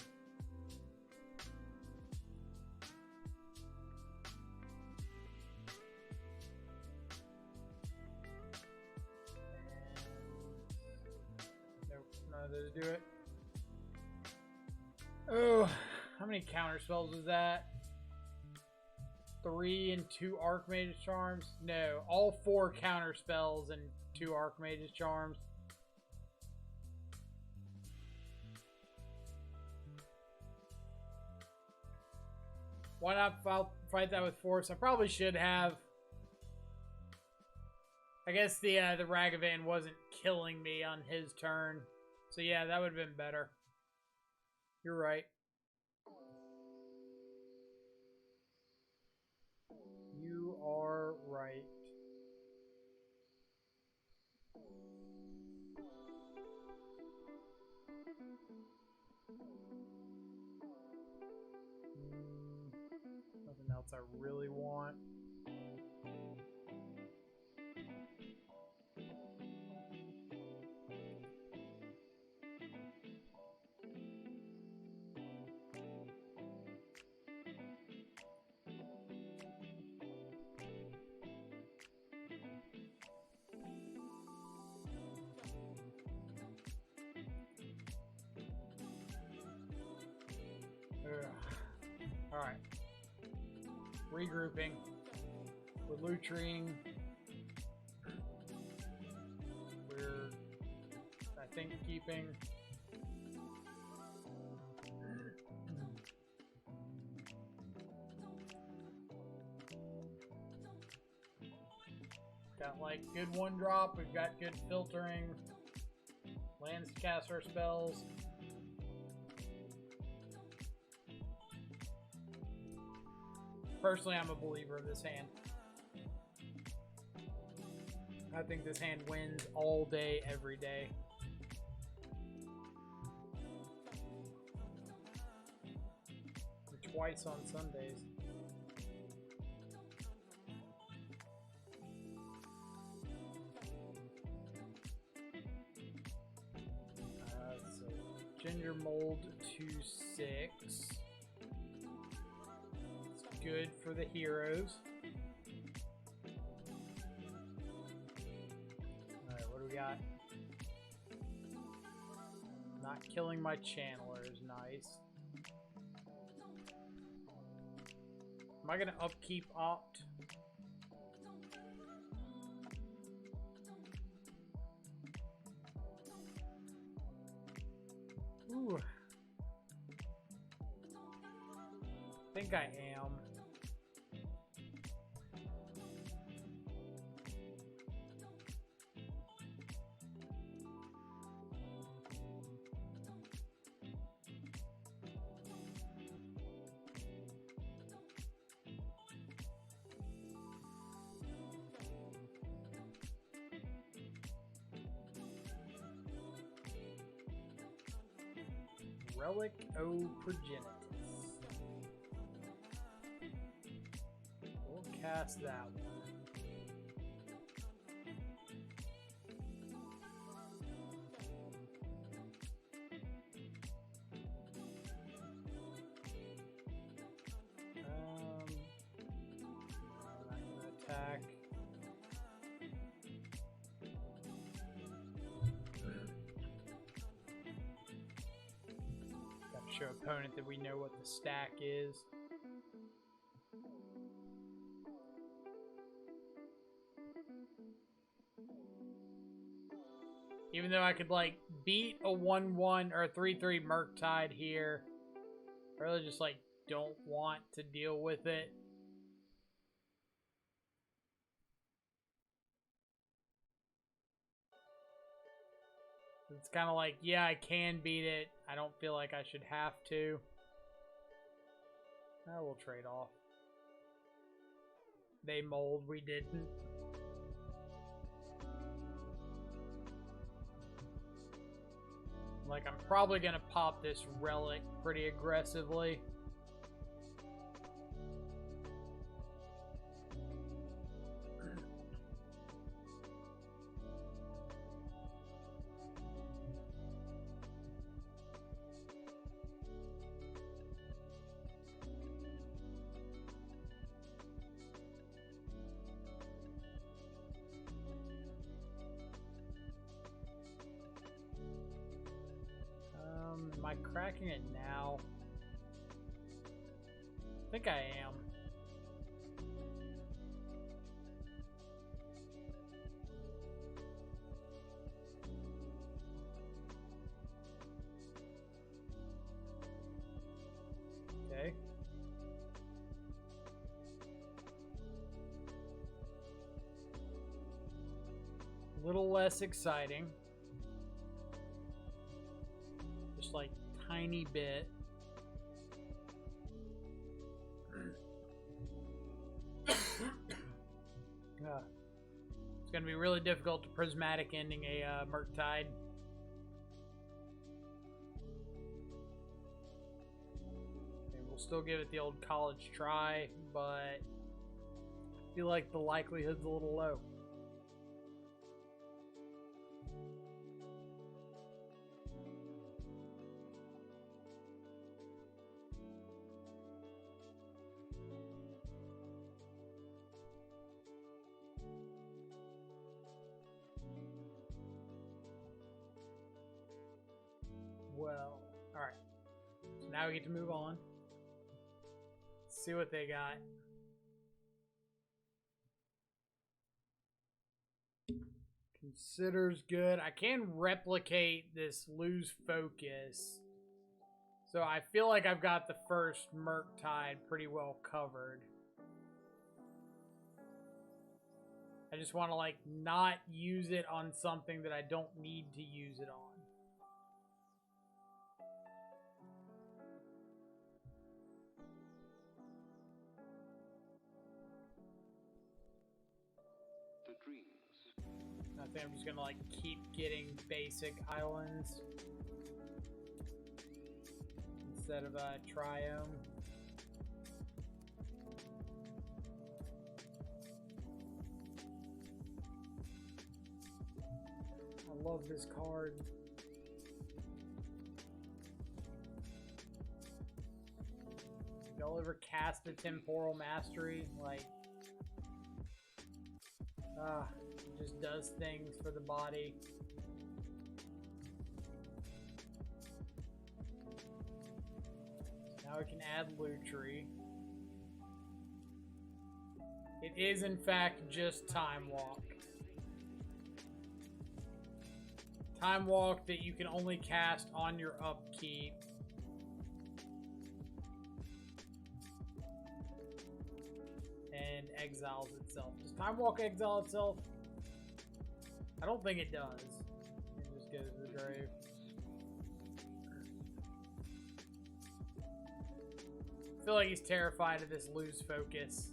And nope, none of those do it. Oh, how many counter spells was that? 3 and 2 Archmage's Charms? No, all 4 counter spells and 2 Archmage's Charms. Why not fight that with Force? I probably should have. I guess the Ragavan wasn't killing me on his turn. So yeah, that would have been better. You're right. You are right. Nothing else I really want. Alright. Regrouping. We're Lutriing. We're, I think, keeping. Got like good 1-drop. We've got good filtering. Lands to cast our spells. Personally, I'm a believer of this hand. I think this hand wins all day, every day. twice on Sundays. So ginger mold 2-6. It's good for the heroes. Alright, what do we got? Not killing my channeler is nice. Am I gonna upkeep opt? Ooh. I think I am. Relic O Progenitus. We'll cast that one. I'm not gonna attack. Show opponent that we know what the stack is. Even though I could like beat a 1-1 or a 3-3 Murktide here, I really just like don't want to deal with it. It's kind of like, yeah, I can beat it. I don't feel like I should have to. I will trade off. They mold, we didn't. Like, I'm probably gonna pop this relic pretty aggressively. Am I cracking it now? I think I am. Okay. A little less exciting. Just like tiny bit. It's gonna be really difficult to prismatic ending a Murktide. Okay, we'll still give it the old college try, but I feel like the likelihood's a little low. Well, alright. So now we get to move on. Let's see what they got. Considers good. I can replicate this lose focus. So I feel like I've got the first Murktide pretty well covered. I just want to like not use it on something that I don't need to use it on. I think I'm just gonna like keep getting basic islands instead of a triome. love this card. Y'all ever cast a Temporal Mastery? Like, it just does things for the body. Now we can add Lutri. It is, in fact, just Time Walk. Time Walk that you can only cast on your upkeep. And exiles itself. Does Time Walk exile itself? I don't think it does. It just goes to the grave. I feel like he's terrified of this lose focus.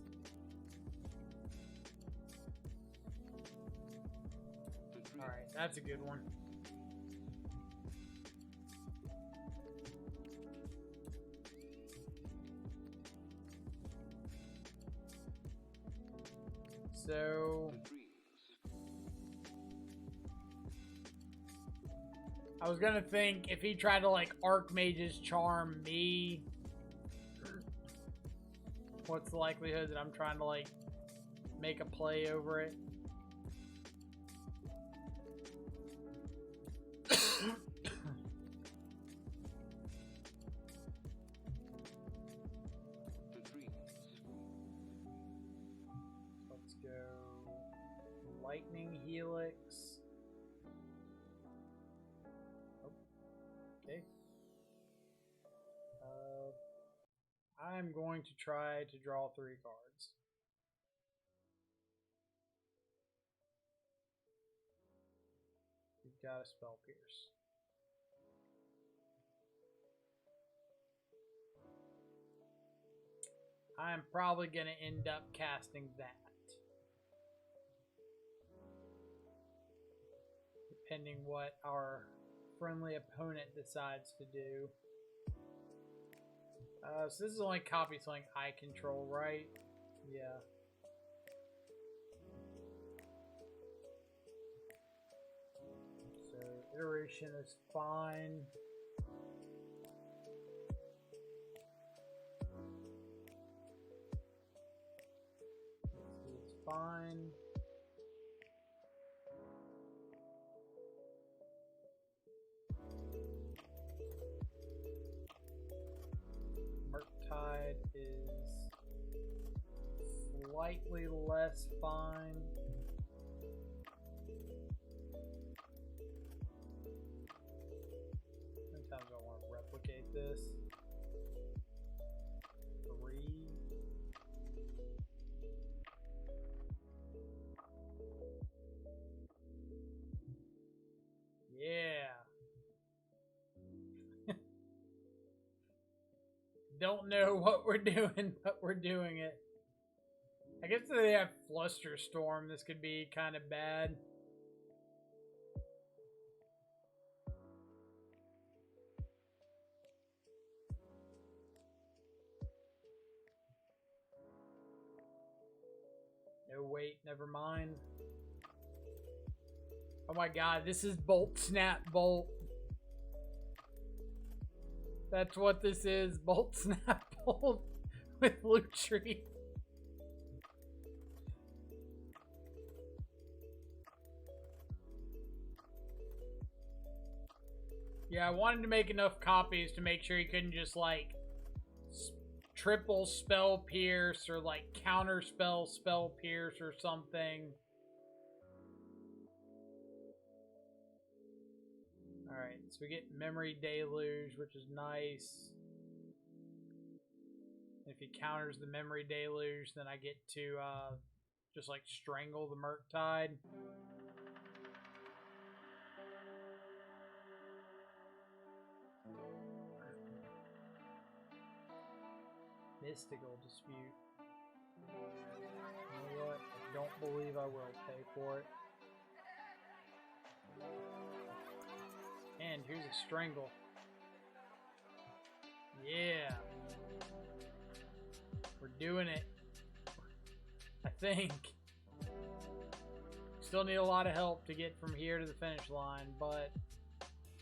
Alright, that's a good one. So I was gonna think if he tried to like Archmage's Charm me, what's the likelihood that I'm trying to like make a play over it? Let's go Lightning Helix. Oh, okay. I'm going to try to draw 3 cards. You've got a Spell Pierce. I'm probably going to end up casting that. Depending what our friendly opponent decides to do. So this is only copy something I control, right? Yeah. So iteration is fine. It's fine. Murktide is slightly less fine. How many times do I want to replicate this? 3. Yeah. Don't know what we're doing, but we're doing it. I guess if they have Flusterstorm, this could be kind of bad. No, wait, never mind. Oh my god, this is Bolt Snap Bolt. That's what this is, Bolt Snap Bolt with Lutri. Yeah, I wanted to make enough copies to make sure he couldn't just like triple Spell Pierce or like counter Spell Pierce or something. Alright, so we get Memory Deluge, which is nice. If he counters the Memory Deluge, then I get to just like strangle the Murktide. Mystical Dispute. You know what? I don't believe I will pay for it. And here's a Strangle. Yeah. We're doing it. I think. still need a lot of help to get from here to the finish line, but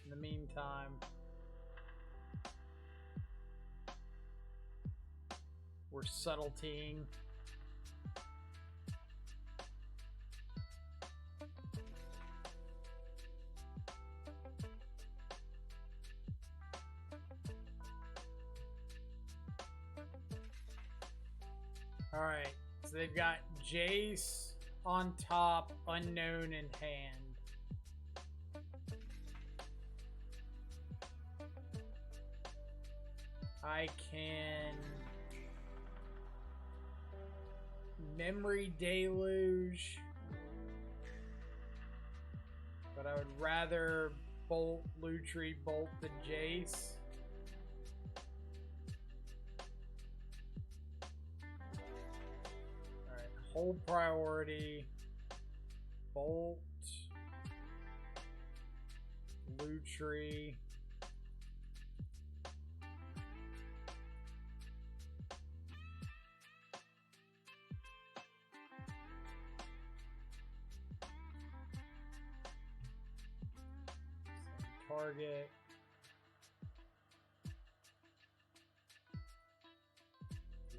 in the meantime, we're subtletying. Alright, so they've got Jace on top, unknown in hand. I can Memory Deluge, but I would rather bolt Lutri, bolt the Jace. Alright, hold priority, bolt Lutri. Target.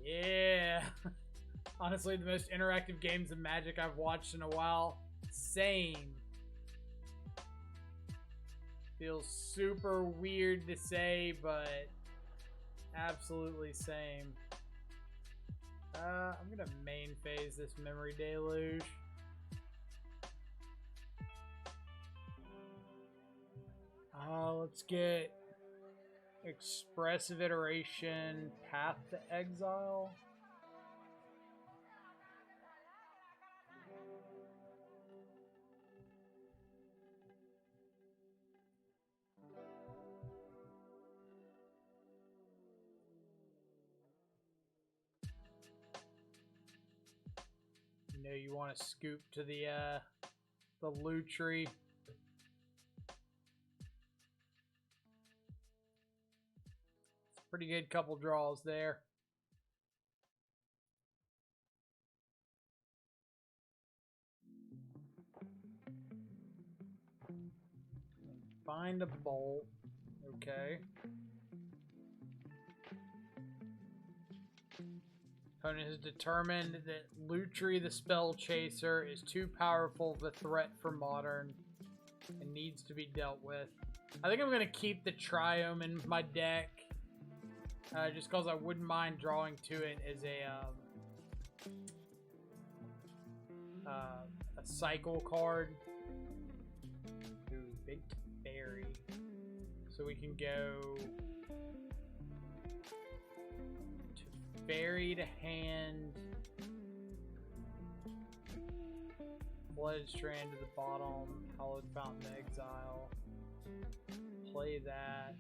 Yeah. Honestly, the most interactive games of Magic I've watched in a while. Same. Feels super weird to say, but absolutely same. I'm gonna main phase this Memory Deluge. Let's get Expressive Iteration, Path to Exile. You know you want to scoop to the Lutri. Pretty good couple draws there. Find a bolt. Okay. Opponent has determined that Lutri the Spell Chaser is too powerful of a threat for Modern and needs to be dealt with. I think I'm going to keep the Triome in my deck. Just because I wouldn't mind drawing to it as a cycle card. Ooh, big berry. So we can go to Fairy to hand, Flooded Strand to the bottom, Hallowed Fountain to exile. Play that.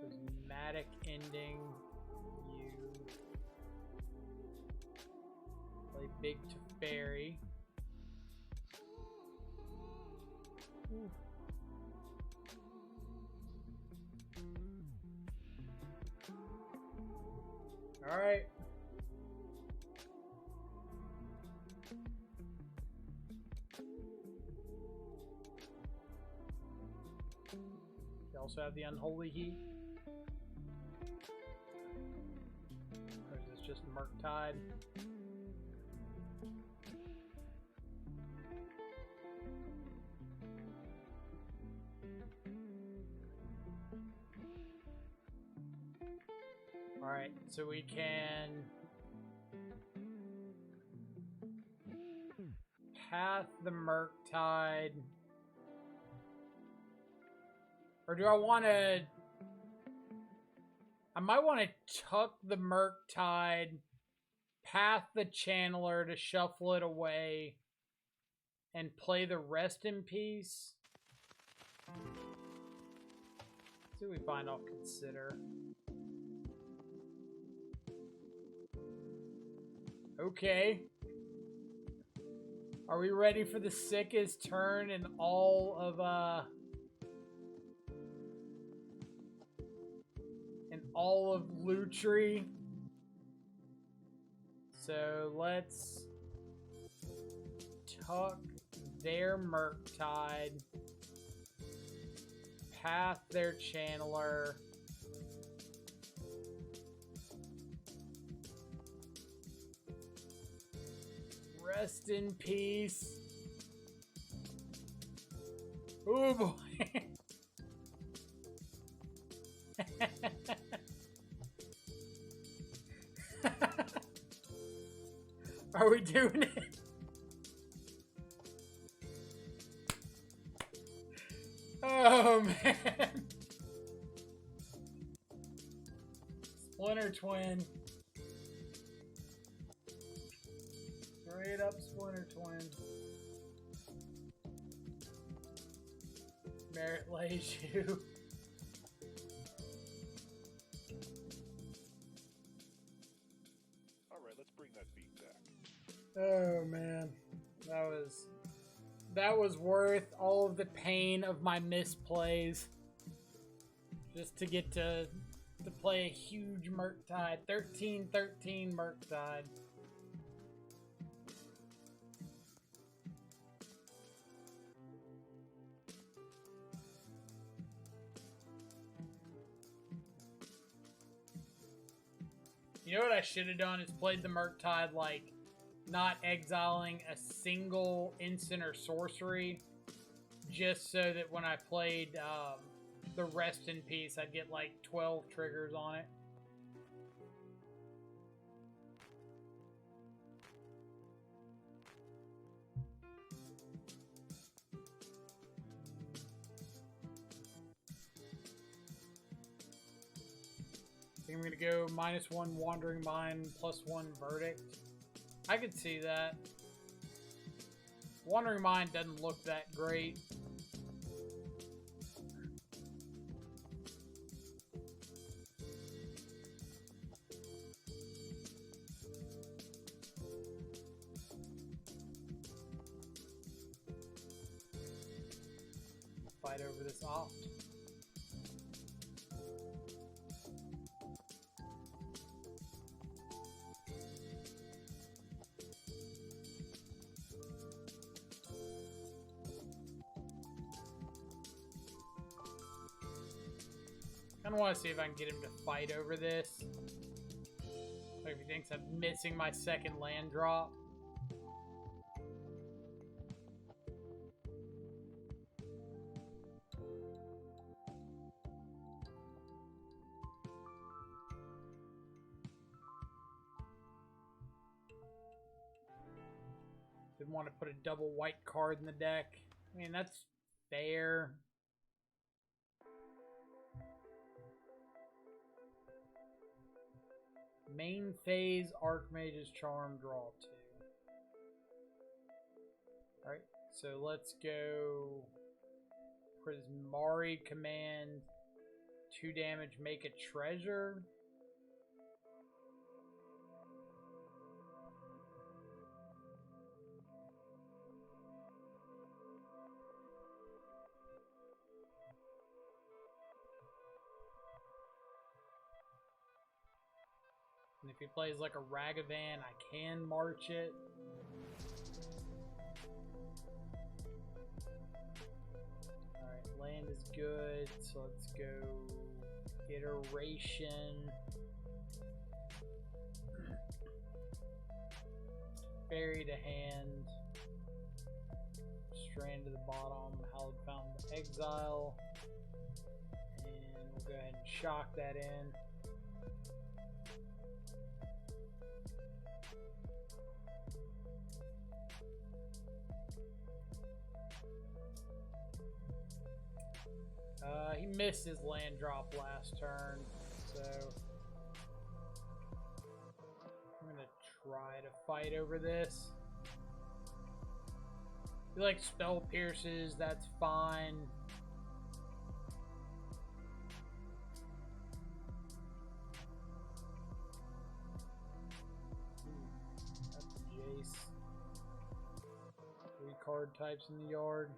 Prismatic Ending, you play Big to Fairy. Ooh. All right. We also have the Unholy Heat. Or is this just Murktide? Alright, so we can path the Murktide. Or do I want to... I might want to tuck the Murktide, path the Channeler to shuffle it away, and play the Rest in Peace. Let's see what we find I'll consider. Okay. Are we ready for the sickest turn in all of Lutri? So let's tuck their Murktide, path their channeler, rest in peace. Oh boy. Are we doing it? Oh man. Splinter Twin. Straight up Splinter Twin. Merit lays you. Alright, let's bring that beat back. Oh man. That was worth all of the pain of my misplays. Just to get to play a huge Murktide. 13-13 Murktide. You know what I should have done is played the Murktide like not exiling a single instant or sorcery, just so that when I played the Rest in Peace, I'd get like 12 triggers on it. I think I'm going to go -1 Wandering Mind, +1 Verdict. I could see that. Wandering Mind doesn't look that great. Fight over this opt. I want to see if I can get him to fight over this. Like if he thinks I'm missing my second land drop. Didn't want to put a double white card in the deck. I mean, that's fair. Main phase, Archmage's Charm, draw 2. Alright, so let's go Prismari command, 2 damage, make a treasure. And if he plays like a Ragavan, I can march it. Alright, land is good, so let's go Iteration. Bury to hand. Strand to the bottom, Hallowed Fountain to exile. And we'll go ahead and shock that in. He missed his land drop last turn, so I'm gonna try to fight over this. If you like spell pierces, that's fine. That's Jace. 3 card types in the yard.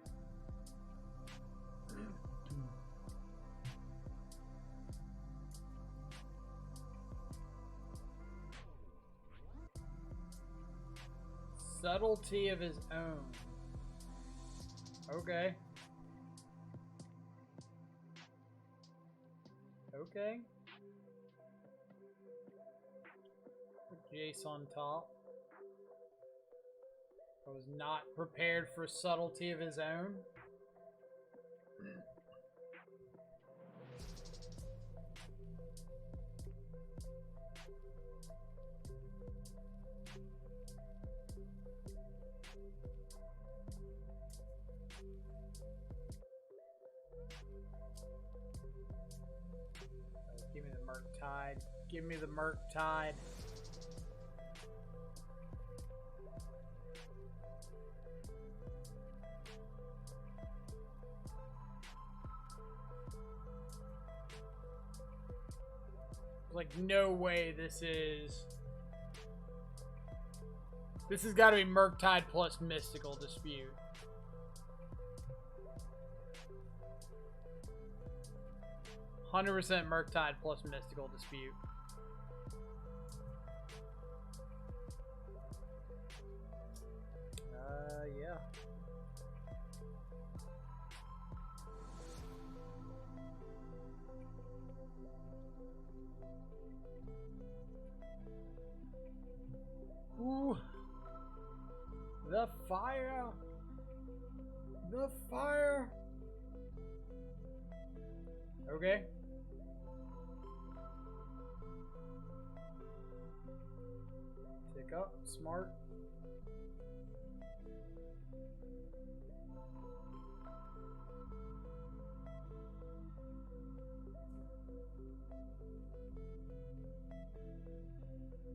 Subtlety of his own. Okay. Okay. Put Jace on top. I was not prepared for subtlety of his own. Give me the Murktide. Give me the Murktide. Like, no way this is... This has got to be Murktide plus Mystical Dispute. "100% Murktide plus Mystical Dispute. Yeah. Ooh. The fire. The fire. Okay. Tick up. Smart.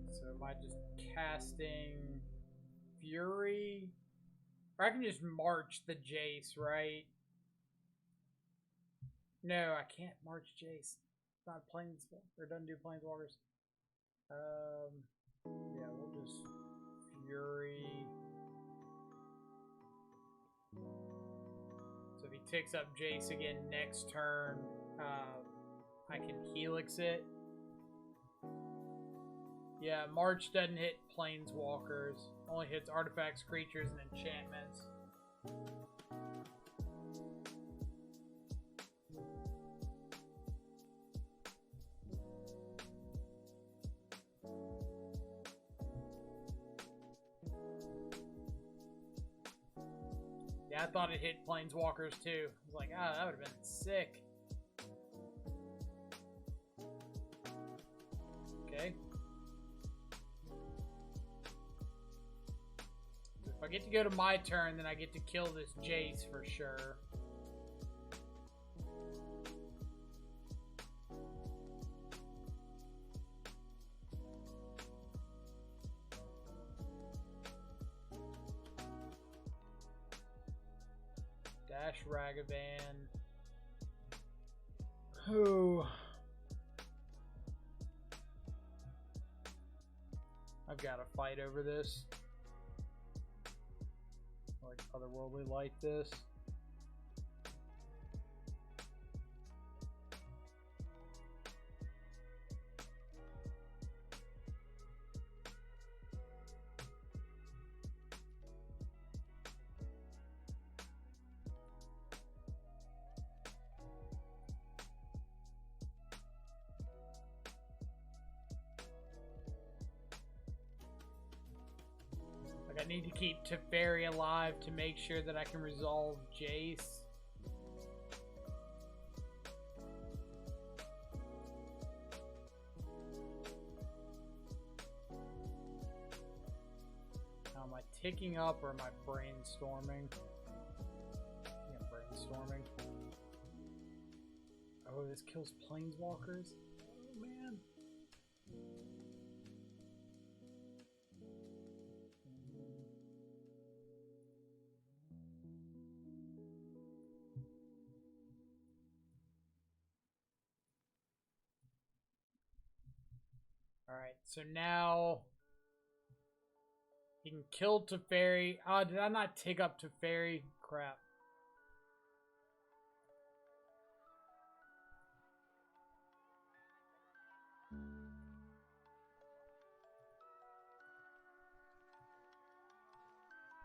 So am I just casting Fury? Or I can just march the Jace, right? No, I can't march Jace. It's not planes, or doesn't do planeswalkers. Yeah, we'll just Fury. So if he ticks up Jace again next turn, I can Helix it. Yeah, March doesn't hit planeswalkers. Only hits artifacts, creatures, and enchantments. Yeah, I thought it hit planeswalkers too. I was like, ah, that would have been sick. Okay. If I get to go to my turn, then I get to kill this Jace for sure. Dash Ragavan. Who? I've got to fight over this. Like otherworldly like this. I need to keep Teferi alive to make sure that I can resolve Jace. Now, am I ticking up or am I brainstorming? Yeah, brainstorming. Oh, this kills planeswalkers? Oh, man. Alright, so now he can kill Teferi. Oh, did I not tick up Teferi? Crap.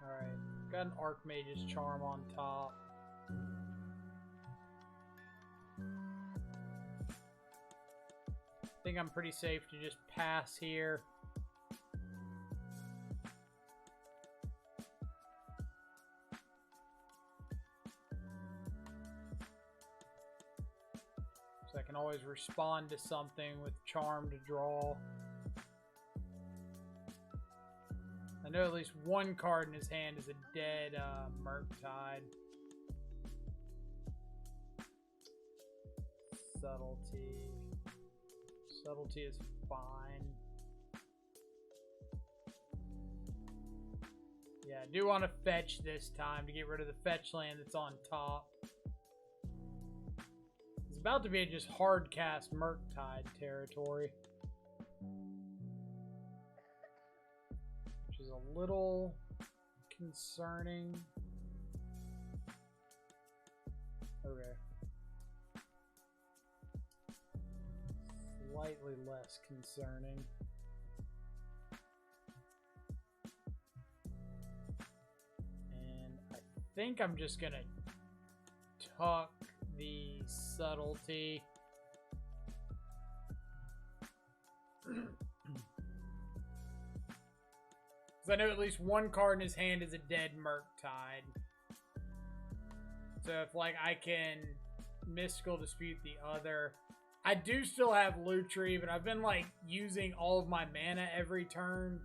Alright. Got an Archmage's Charm on top. I think I'm pretty safe to just pass here. So I can always respond to something with Charm to draw. I know at least one card in his hand is a dead Murktide. Subtlety. Subtlety is fine. Yeah, I do want to fetch this time to get rid of the fetch land that's on top. It's about to be just hard cast Murktide territory. Which is a little concerning. Okay. Slightly less concerning. And I think I'm just gonna tuck the subtlety. Because I know at least one card in his hand is a dead Murktide. So if like I can mystical dispute the other. I do still have Lutri, but I've been like using all of my mana every turn.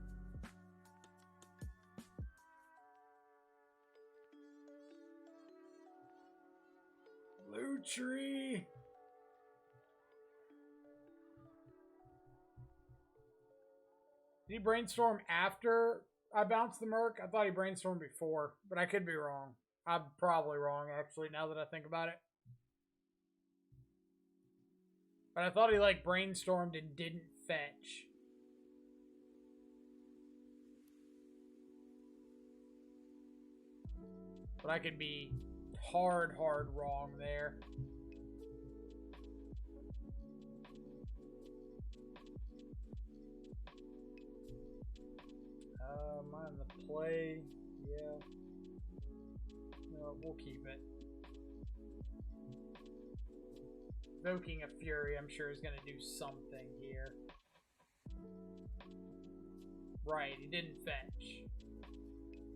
Lutri. Did he brainstorm after I bounced the Merc? I thought he brainstormed before, but I could be wrong. I'm probably wrong, actually, now that I think about it. But I thought he, like, brainstormed and didn't fetch. But I could be hard wrong there. Am I on the play? Yeah. No, we'll keep it. Invoking a Fury, I'm sure, is going to do something here. Right, he didn't fetch.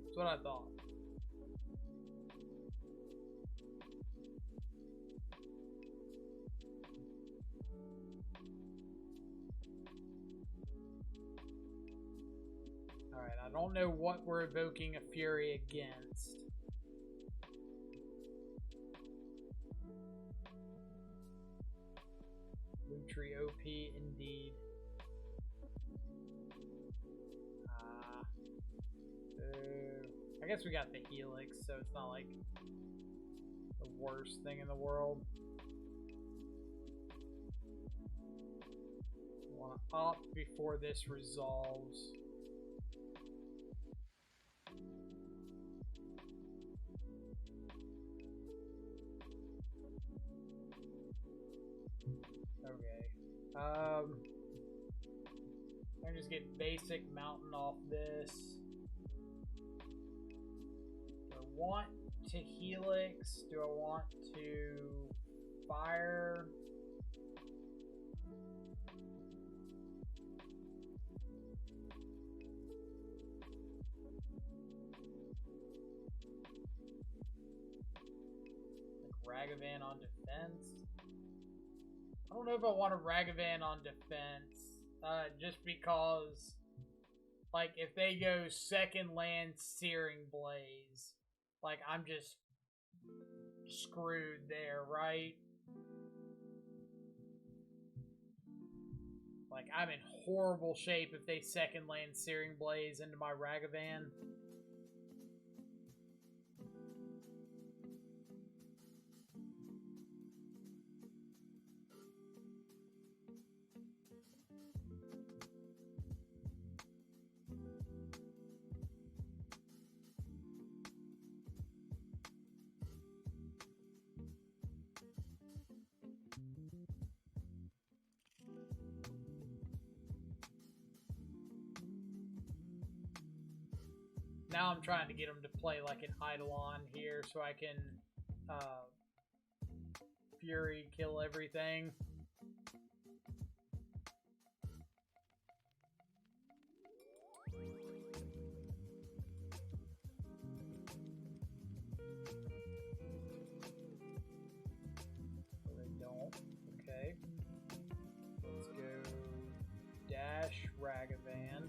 That's what I thought. Alright, I don't know what we're evoking a Fury against. Lutri OP indeed. I guess we got the Helix, so it's not like the worst thing in the world. I want to opt before this resolves. Okay. I can just get basic mountain off this. Do I want to Helix? Do I want to fire? Like Ragavan on defense? I don't know if I want a Ragavan on defense, just because, like, if they go second land Searing Blaze, like, I'm just screwed there, right? Like, I'm in horrible shape if they second land Searing Blaze into my Ragavan. Now I'm trying to get him to play like an Eidolon here so I can Fury kill everything. They don't. Okay. Let's go Dash Ragavan.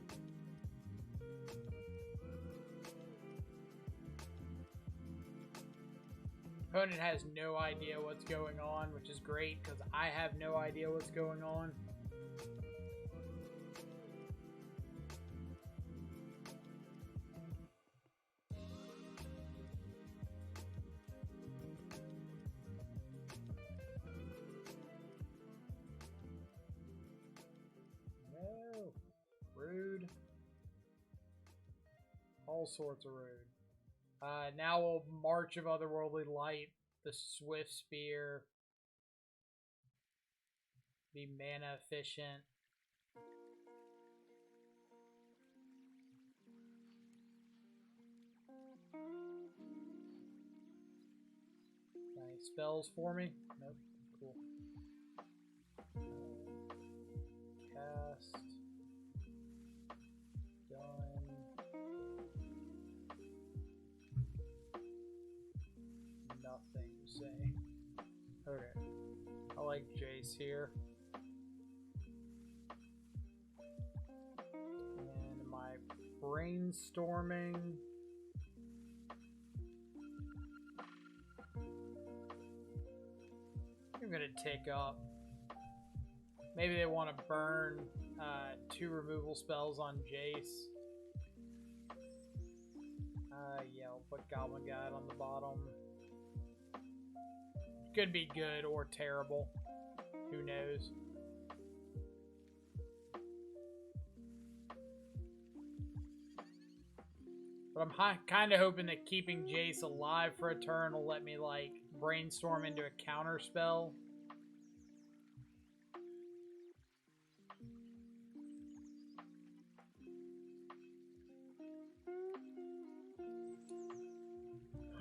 Opponent has no idea what's going on, which is great because I have no idea what's going on. No. Rude. All sorts of rude. Now we'll March of Otherworldly Light, the Swift Spear, be mana efficient. Any spells for me? Nope. Cool. Cast. Nothing to say. Okay. I like Jace here. And am I brainstorming? I'm gonna take up. Maybe they want to burn 2 removal spells on Jace. Yeah, I'll put Goblin Guide on the bottom. Could be good or terrible. Who knows? But I'm kind of hoping that keeping Jace alive for a turn will let me, like, brainstorm into a counter spell.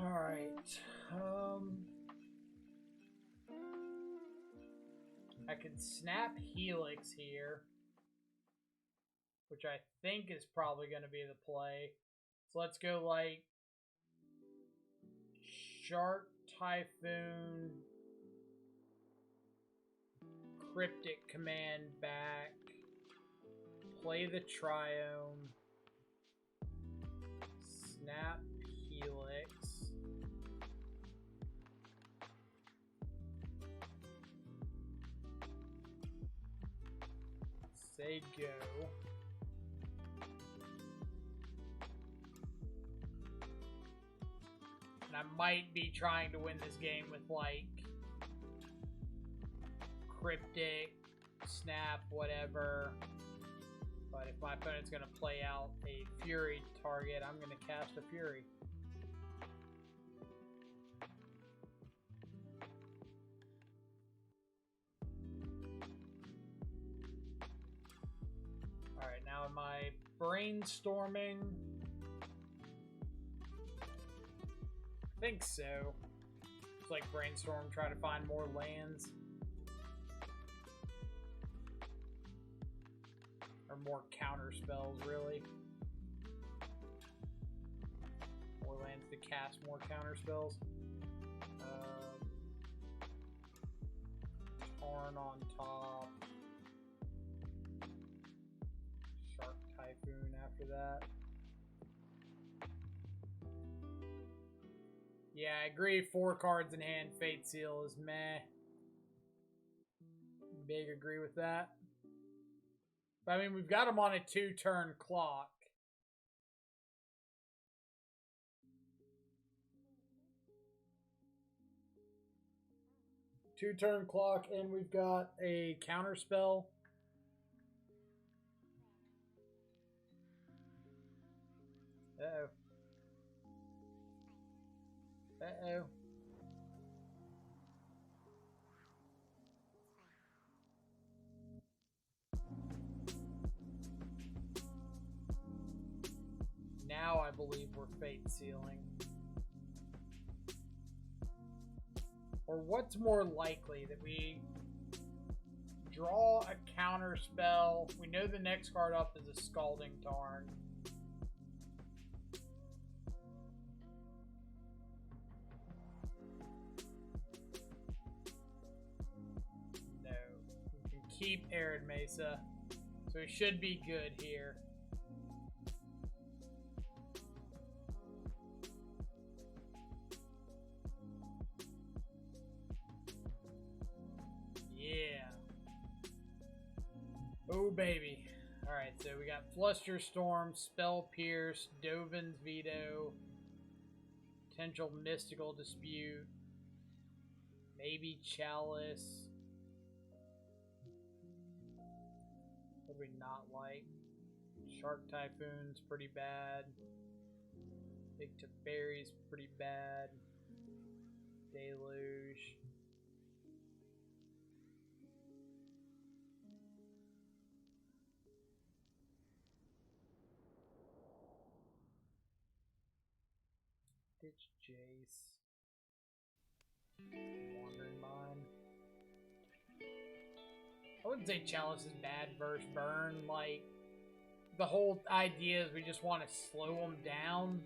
Alright. I could snap Helix here, which I think is probably going to be the play. So let's go like Shark Typhoon, Cryptic Command back, play the Triome, snap Helix. Say go. And I might be trying to win this game with like Cryptic, Snap, whatever. But if my opponent's going to play out a Fury target, I'm going to cast a Fury. Alright, now am I brainstorming? I think so. It's like brainstorm, try to find more lands. Or more counter spells, really. More lands to cast more counter spells. Tarn on top. Shark Typhoon after that. Yeah, I agree. 4 cards in hand. Fate Seal is meh. Big agree with that. But, I mean, we've got him on a 2-turn clock. Two-turn clock, and we've got a counter spell. Uh-oh. Uh-oh. Now I believe we're fate sealing. Or what's more likely, that we draw a counter spell? We know the next card up is a Scalding Tarn. No. We can keep Arid Mesa. So we should be good here. Oh, baby. Alright, so we got Flusterstorm, Spell Pierce, Dovin's Veto, potential Mystical Dispute, maybe Chalice. What do we not like? Shark Typhoon's pretty bad. Big Teferi's pretty bad. Deluge. Ditch Jace. Wandering Mind. I wouldn't say Chalice is bad versus Burn. Like, the whole idea is we just want to slow them down.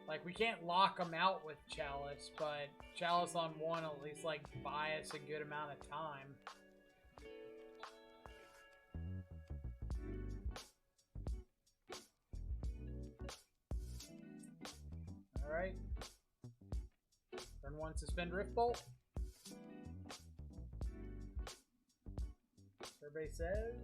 Like, we can't lock them out with Chalice, but Chalice on one at least, like, buy us a good amount of time. Alright. Turn one, suspend Rift Bolt. Everybody says.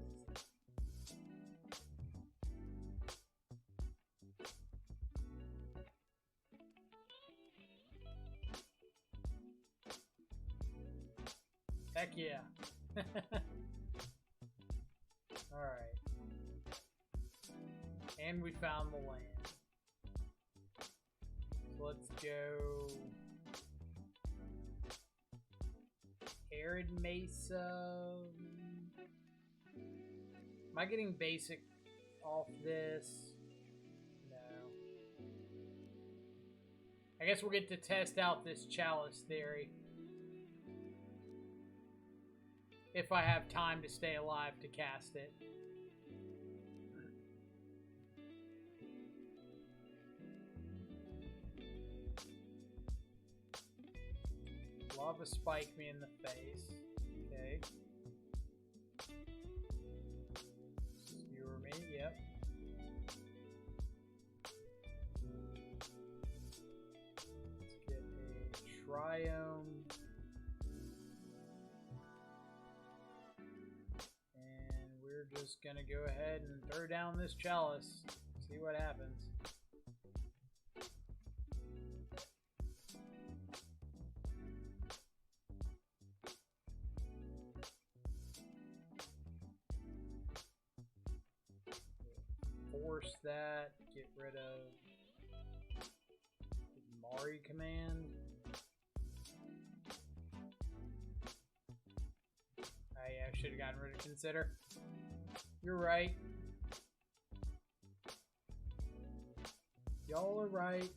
Heck yeah. Alright. And we found the land. So let's go Arid Mesa. Am I getting basic off this? No. I guess we'll get to test out this Chalice theory. If I have time to stay alive to cast it. Lava Spike me in the face. Okay. Skewer me, yep. Let's get a Triome. And we're just gonna go ahead and throw down this Chalice. See what happens. Force that, get rid of the Mari command. I should have gotten rid of Consider. You're right. Y'all are right.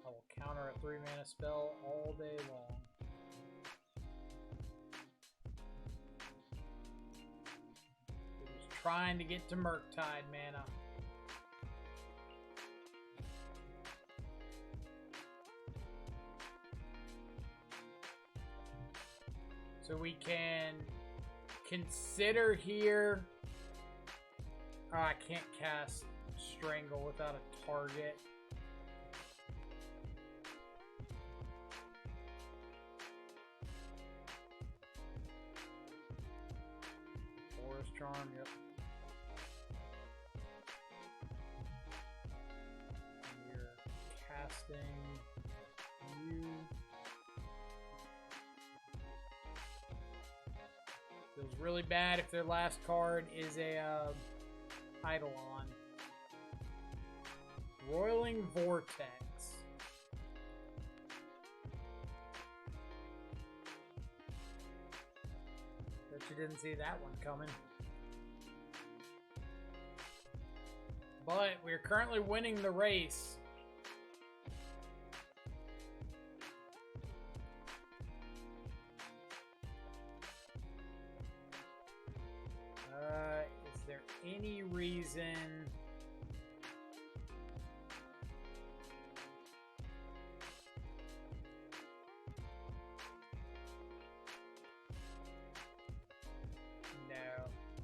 I will counter a 3-mana spell all day long. We're just trying to get to Murktide mana. So we can consider here. Oh, I can't cast Strangle without a target. Forest Charm, yep. We're casting you. Feels really bad if their last card is a Eidolon. Roiling Vortex. Bet you didn't see that one coming. But we're currently winning the race. Is there any reason...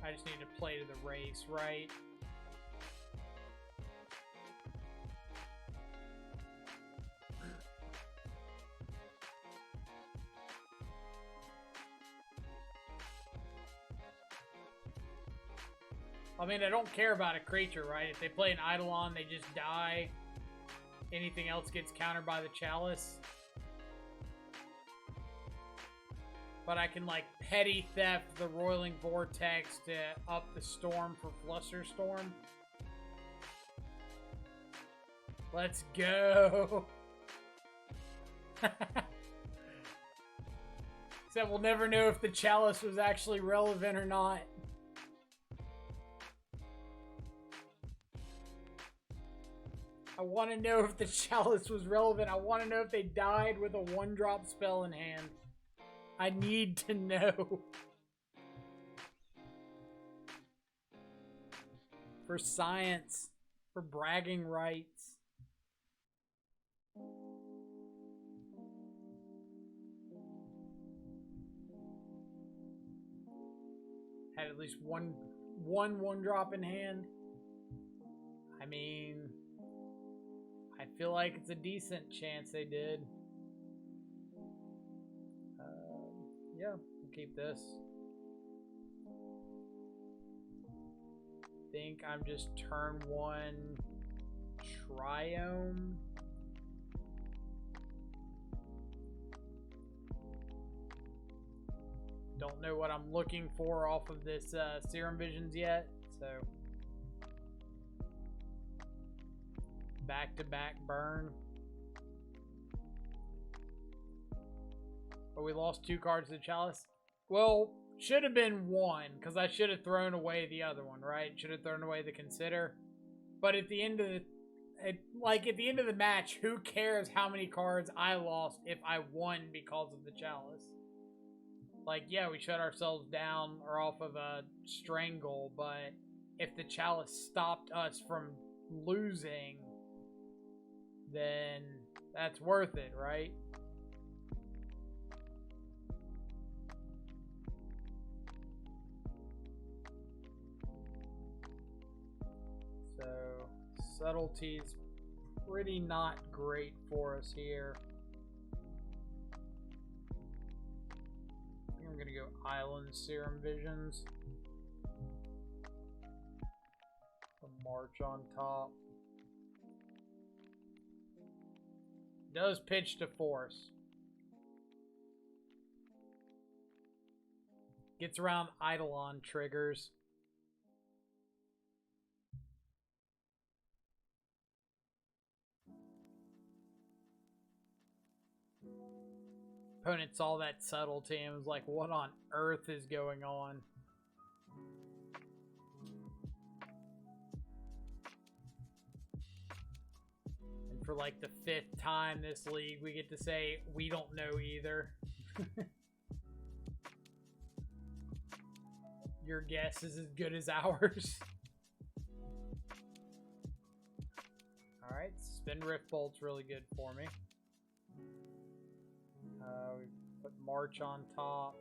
I just need to play to the race, right? I mean, I don't care about a creature, right? If they play an Eidolon, they just die. Anything else gets countered by the Chalice. But I can, like, petty theft the Roiling Vortex to up the storm for Flusterstorm. Let's go! Except we'll never know if the Chalice was actually relevant or not. I want to know if the Chalice was relevant. I want to know if they died with a 1-drop spell in hand. I need to know. For science. For bragging rights. Had at least one 1-drop in hand. I mean, I feel like it's a decent chance they did. Yeah, we'll keep this. Think I'm just turn 1 Triome. Don't know what I'm looking for off of this Serum Visions yet, so back-to-back burn. But we lost 2 cards to the Chalice. Well, should have been 1, because I should have thrown away the other one, right? Should have thrown away the Consider. But at the end of the at the end of the match, who cares how many cards I lost if I won because of the Chalice? Like, yeah, we shut ourselves down or off of a Strangle, but if the Chalice stopped us from losing, then that's worth it, right? So, subtlety's pretty not great for us here. I think I'm gonna go Island Serum Visions. The March on top. Does pitch to force. Gets around Eidolon triggers. Opponent saw that subtlety and was like, what on earth is going on? And for like the 5th time this league, we get to say, we don't know either. Your guess is as good as ours. Alright, Spin Rift Bolt's really good for me. We put March on top.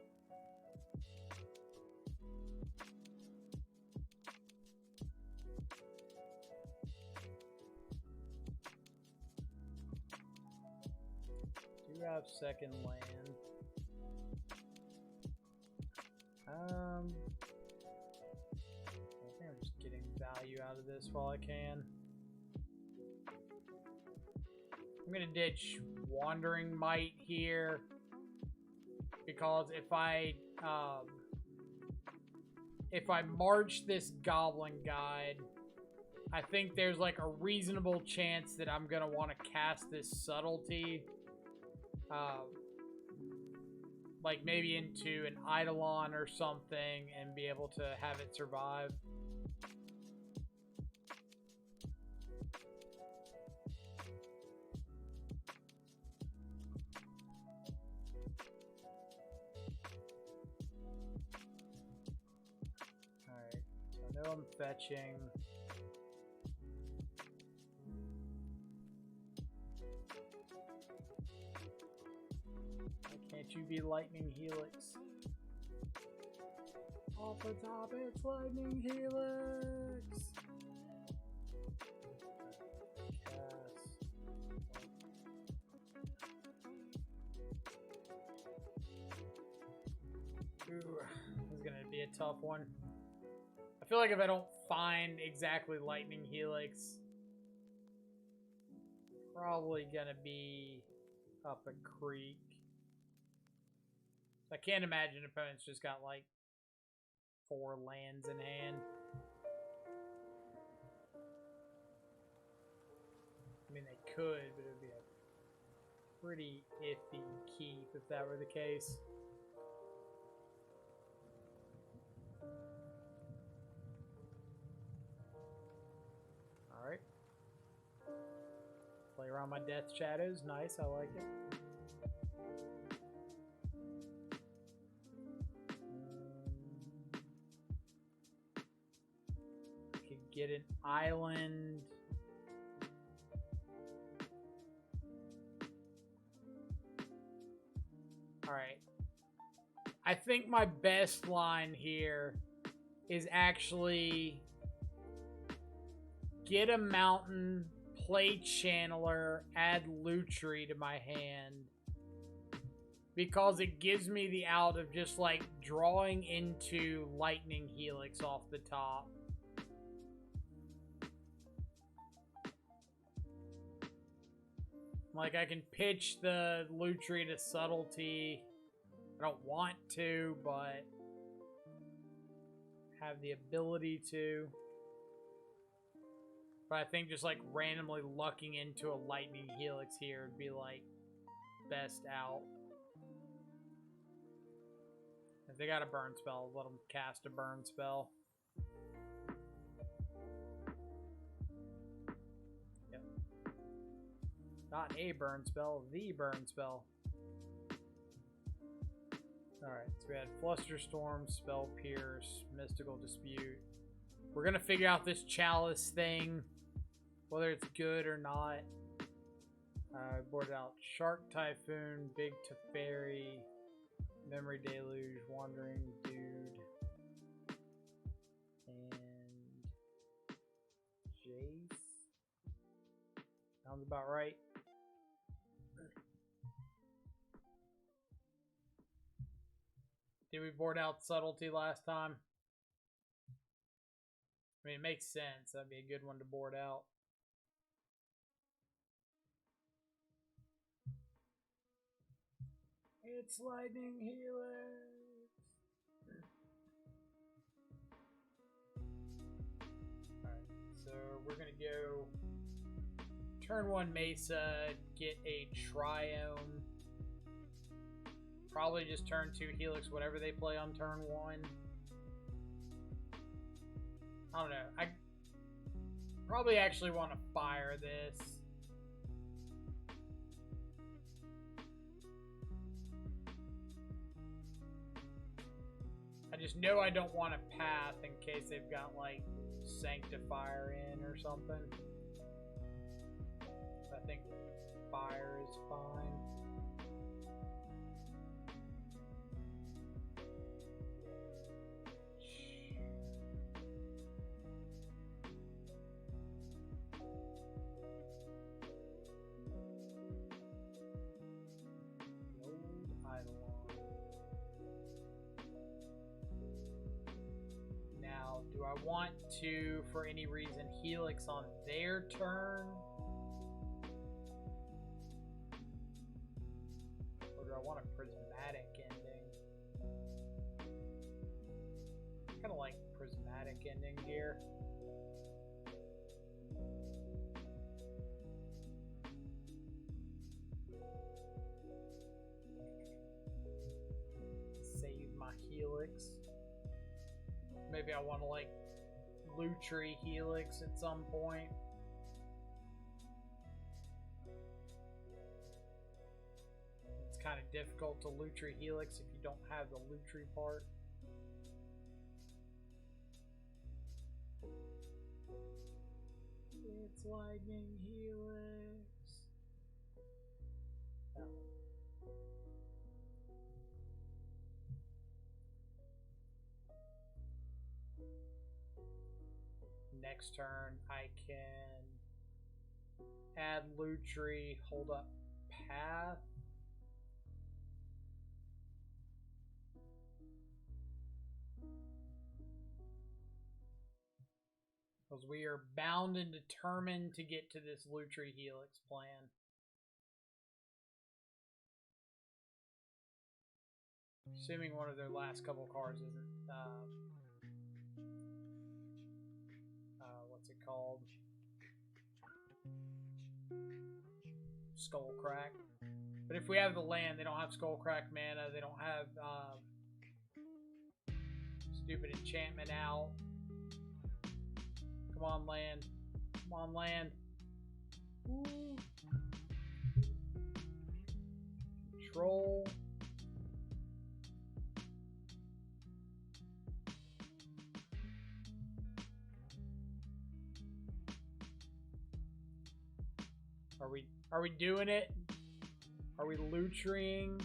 Do have second land. I think I'm just getting value out of this while I can. I'm gonna ditch Wandering Might here because if I march this Goblin Guide, I think there's like a reasonable chance that I'm gonna want to cast this subtlety, like maybe into an Eidolon or something, and be able to have it survive. Alright, so I know I'm fetching. Can't you be Lightning Helix? Off the top, it's Lightning Helix! Cast. Ooh, this is gonna be a tough one. I feel like if I don't find exactly Lightning Helix, probably gonna be up a creek. I can't imagine opponents just got like 4 lands in hand. I mean, they could, but it would be a pretty iffy keep if that were the case. Alright. Play around my Death Shadows. Nice, I like it. Get an island. Alright. I think my best line here is actually get a mountain, play Channeler, add Lutri to my hand. Because it gives me the out of just like drawing into Lightning Helix off the top. Like, I can pitch the Lutri to subtlety. I don't want to, but have the ability to. But I think just, like, randomly lucking into a Lightning Helix here would be, like, best out. If they got a burn spell, let them cast a burn spell. Not a burn spell, the burn spell. Alright, so we had Flusterstorm, Spell Pierce, Mystical Dispute. We're gonna figure out this Chalice thing, whether it's good or not. Boarded out Shark Typhoon, Big Teferi, Memory Deluge, Wandering Dude, and Jace. Sounds about right. Did we board out Subtlety last time? I mean, it makes sense. That'd be a good one to board out. It's Lightning Helix! Alright, so we're gonna go turn 1 Mesa, get a Triome. Probably just turn 2 Helix, whatever they play on turn 1. I don't know. I probably actually want to fire this. I just know I don't want to path in case they've got like Sanctifier in or something. So I think fire is fine. Do I want to, for any reason, Helix on their turn? Or do I want a Prismatic ending? Kind of like Prismatic ending here. Helix. Maybe I want to like Lutri Helix at some point. It's kind of difficult to Lutri Helix if you don't have the Lutri part. It's Lightning Helix. That one. Next turn, I can add Lutri, hold up path. Because we are bound and determined to get to this Lutri Helix plan. Assuming one of their last couple cards isn't, what's it called? Skullcrack. But if we have the land, they don't have Skullcrack mana, they don't have stupid enchantment out. Come on, land. Come on, land. Woo. Control. Are we doing it? Are we Lutring?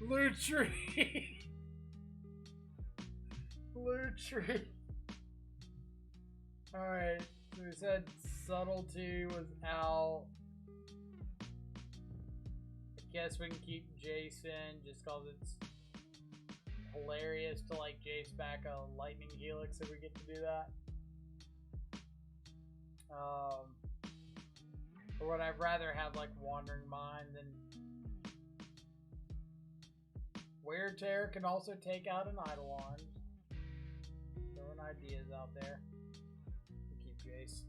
Lutri. Lutri. Alright, so we said Subtlety was out. I guess we can keep Jason just because it's hilarious to like Jace back a Lightning Helix if we get to do that. Or would I rather have like Wandering Mind than Wear Tear can also take out an Eidolon. Throwing ideas out there. We'll keep Jace.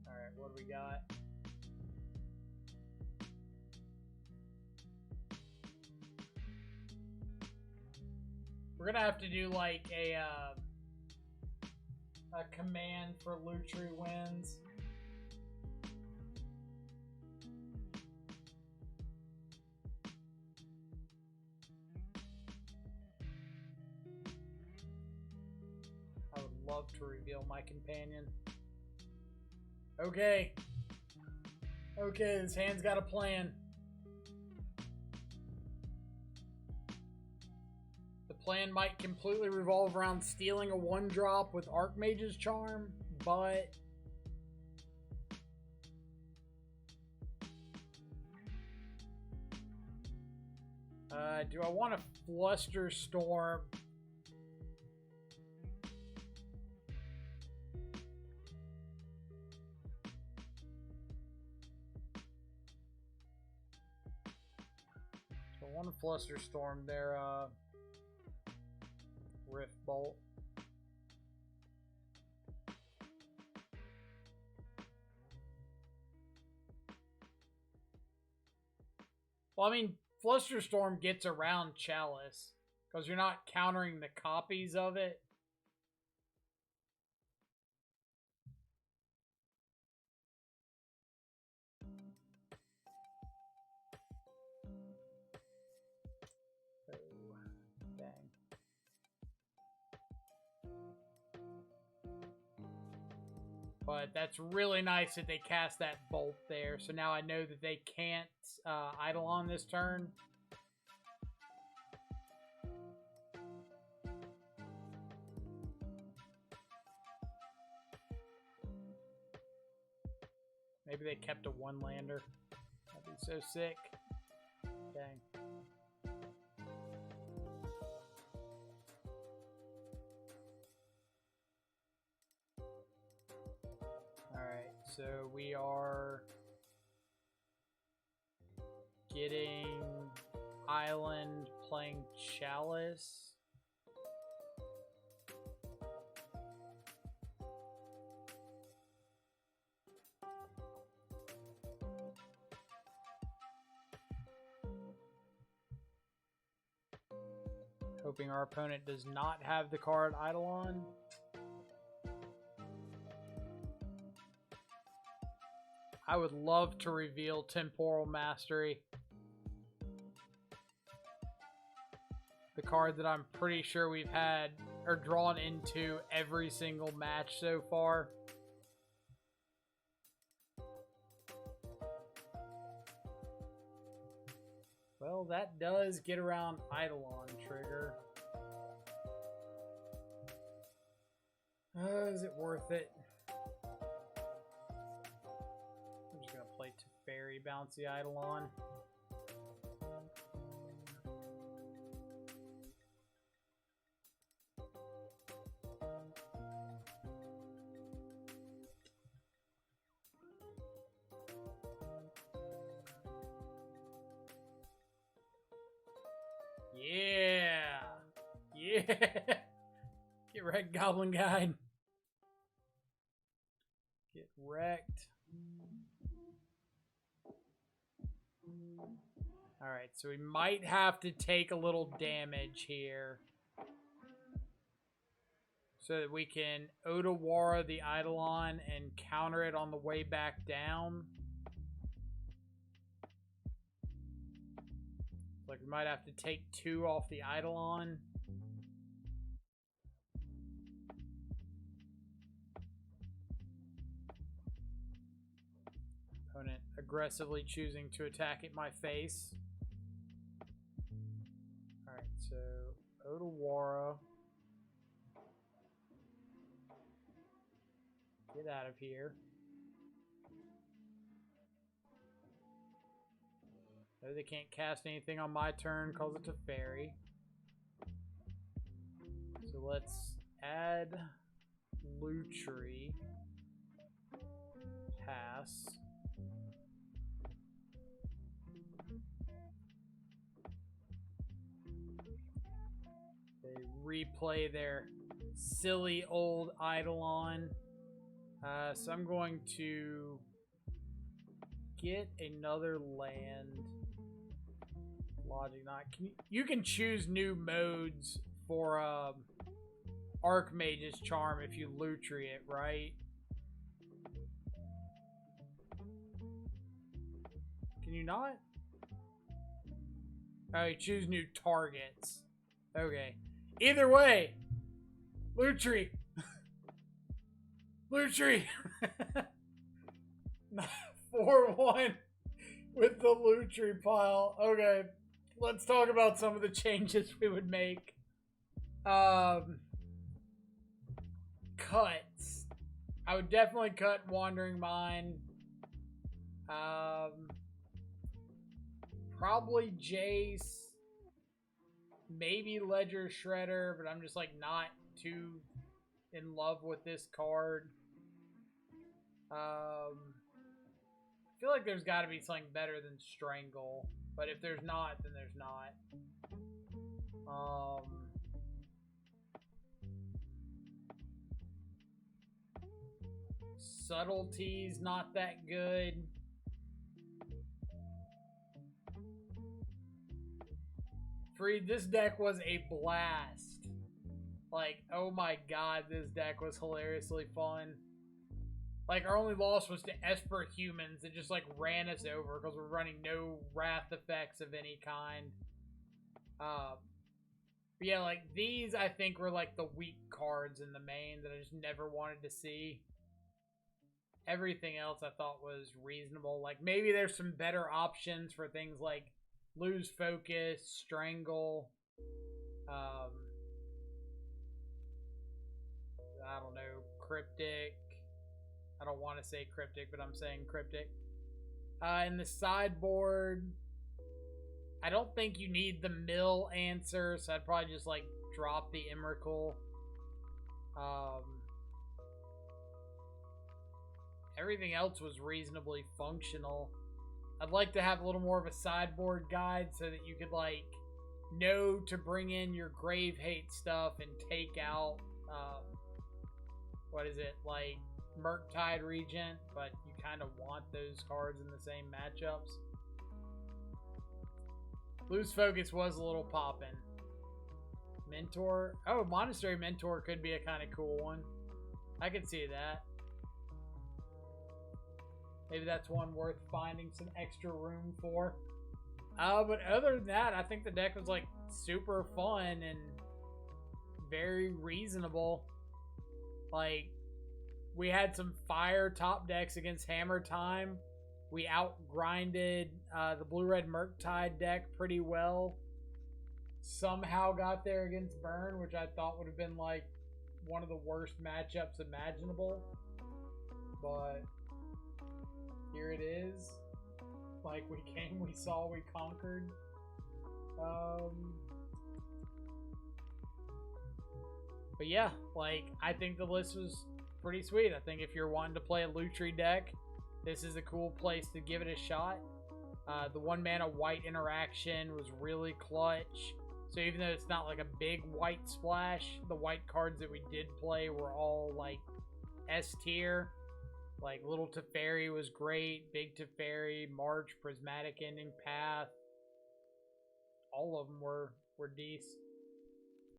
Alright, what do we got? We're gonna have to do like a command for Lutri wins. I would love to reveal my companion. Okay. Okay, this hand's got a plan. Plan might completely revolve around stealing a 1-drop with Archmage's Charm, but do I want to Flusterstorm? So I want to Flusterstorm their Rift Bolt. Well, I mean, Flusterstorm gets around Chalice because you're not countering the copies of it. But that's really nice that they cast that bolt there. So now I know that they can't Eidolon this turn. Maybe they kept a 1-lander. That'd be so sick. Dang. So we are getting Island, playing Chalice. Hoping our opponent does not have the card Eidolon. I would love to reveal Temporal Mastery. The card that I'm pretty sure we've had or drawn into every single match so far. Well, that does get around Eidolon trigger. Is it worth it? I'm just going to play Teferi, bounce the Eidolon. Yeah! Yeah! Get wrecked, Goblin Guide. Get wrecked. Alright, so we might have to take a little damage here. So that we can Otawara the Eidolon and counter it on the way back down. Like, we might have to take 2 off the Eidolon. Opponent aggressively choosing to attack at my face. Alright, so Otawara. Get out of here. No, they can't cast anything on my turn because it's a fairy. So let's add Lutri. Pass. They replay their silly old Eidolon. So I'm going to get another land. Logic not. You can choose new modes for Archmage's Charm if you Lutri it, right? Can you not? Oh, you choose new targets. Okay. Either way, Lutri. Lutri. 4-1 with the Lutri pile. Okay. Let's talk about some of the changes we would make. Cuts. I would definitely cut Wandering Mind. Probably Jace. Maybe Ledger Shredder, but I'm just like not too in love with this card. I feel like there's got to be something better than Strangle. But if there's not, then there's not. Subtlety's not that good. Freed, this deck was a blast. Like, oh my god, this deck was hilariously fun. Like, our only loss was to Esper humans that just, like, ran us over because we're running no wrath effects of any kind. But yeah, like, these, I think, were, like, the weak cards in the main that I just never wanted to see. Everything else I thought was reasonable. Like, maybe there's some better options for things like Lose Focus, Strangle, I don't know, Cryptic. I don't want to say Cryptic, but I'm saying Cryptic. In the sideboard, I don't think you need the mill answer, so I'd probably just, like, drop the Emrakul. Everything else was reasonably functional. I'd like to have a little more of a sideboard guide so that you could, like, know to bring in your Grave Hate stuff and take out, what is it, like, Murktide Regent, but you kind of want those cards in the same matchups. Lose Focus was a little poppin'. Mentor. Oh, Monastery Mentor could be a kind of cool one. I could see that. Maybe that's one worth finding some extra room for. But other than that, I think the deck was like super fun and very reasonable. Like, we had some fire top decks against Hammertime. We outgrinded the blue-red Murktide deck pretty well. Somehow got there against Burn, which I thought would have been like one of the worst matchups imaginable. But here it is. Like, we came, we saw, we conquered. But yeah, like, I think the list was pretty sweet. I think if you're wanting to play a Lutri deck, this is a cool place to give it a shot. The 1-mana white interaction was really clutch. So even though it's not like a big white splash, the white cards that we did play were all like S tier. Like Little Teferi was great, Big Teferi, March, Prismatic Ending Path. All of them were decent.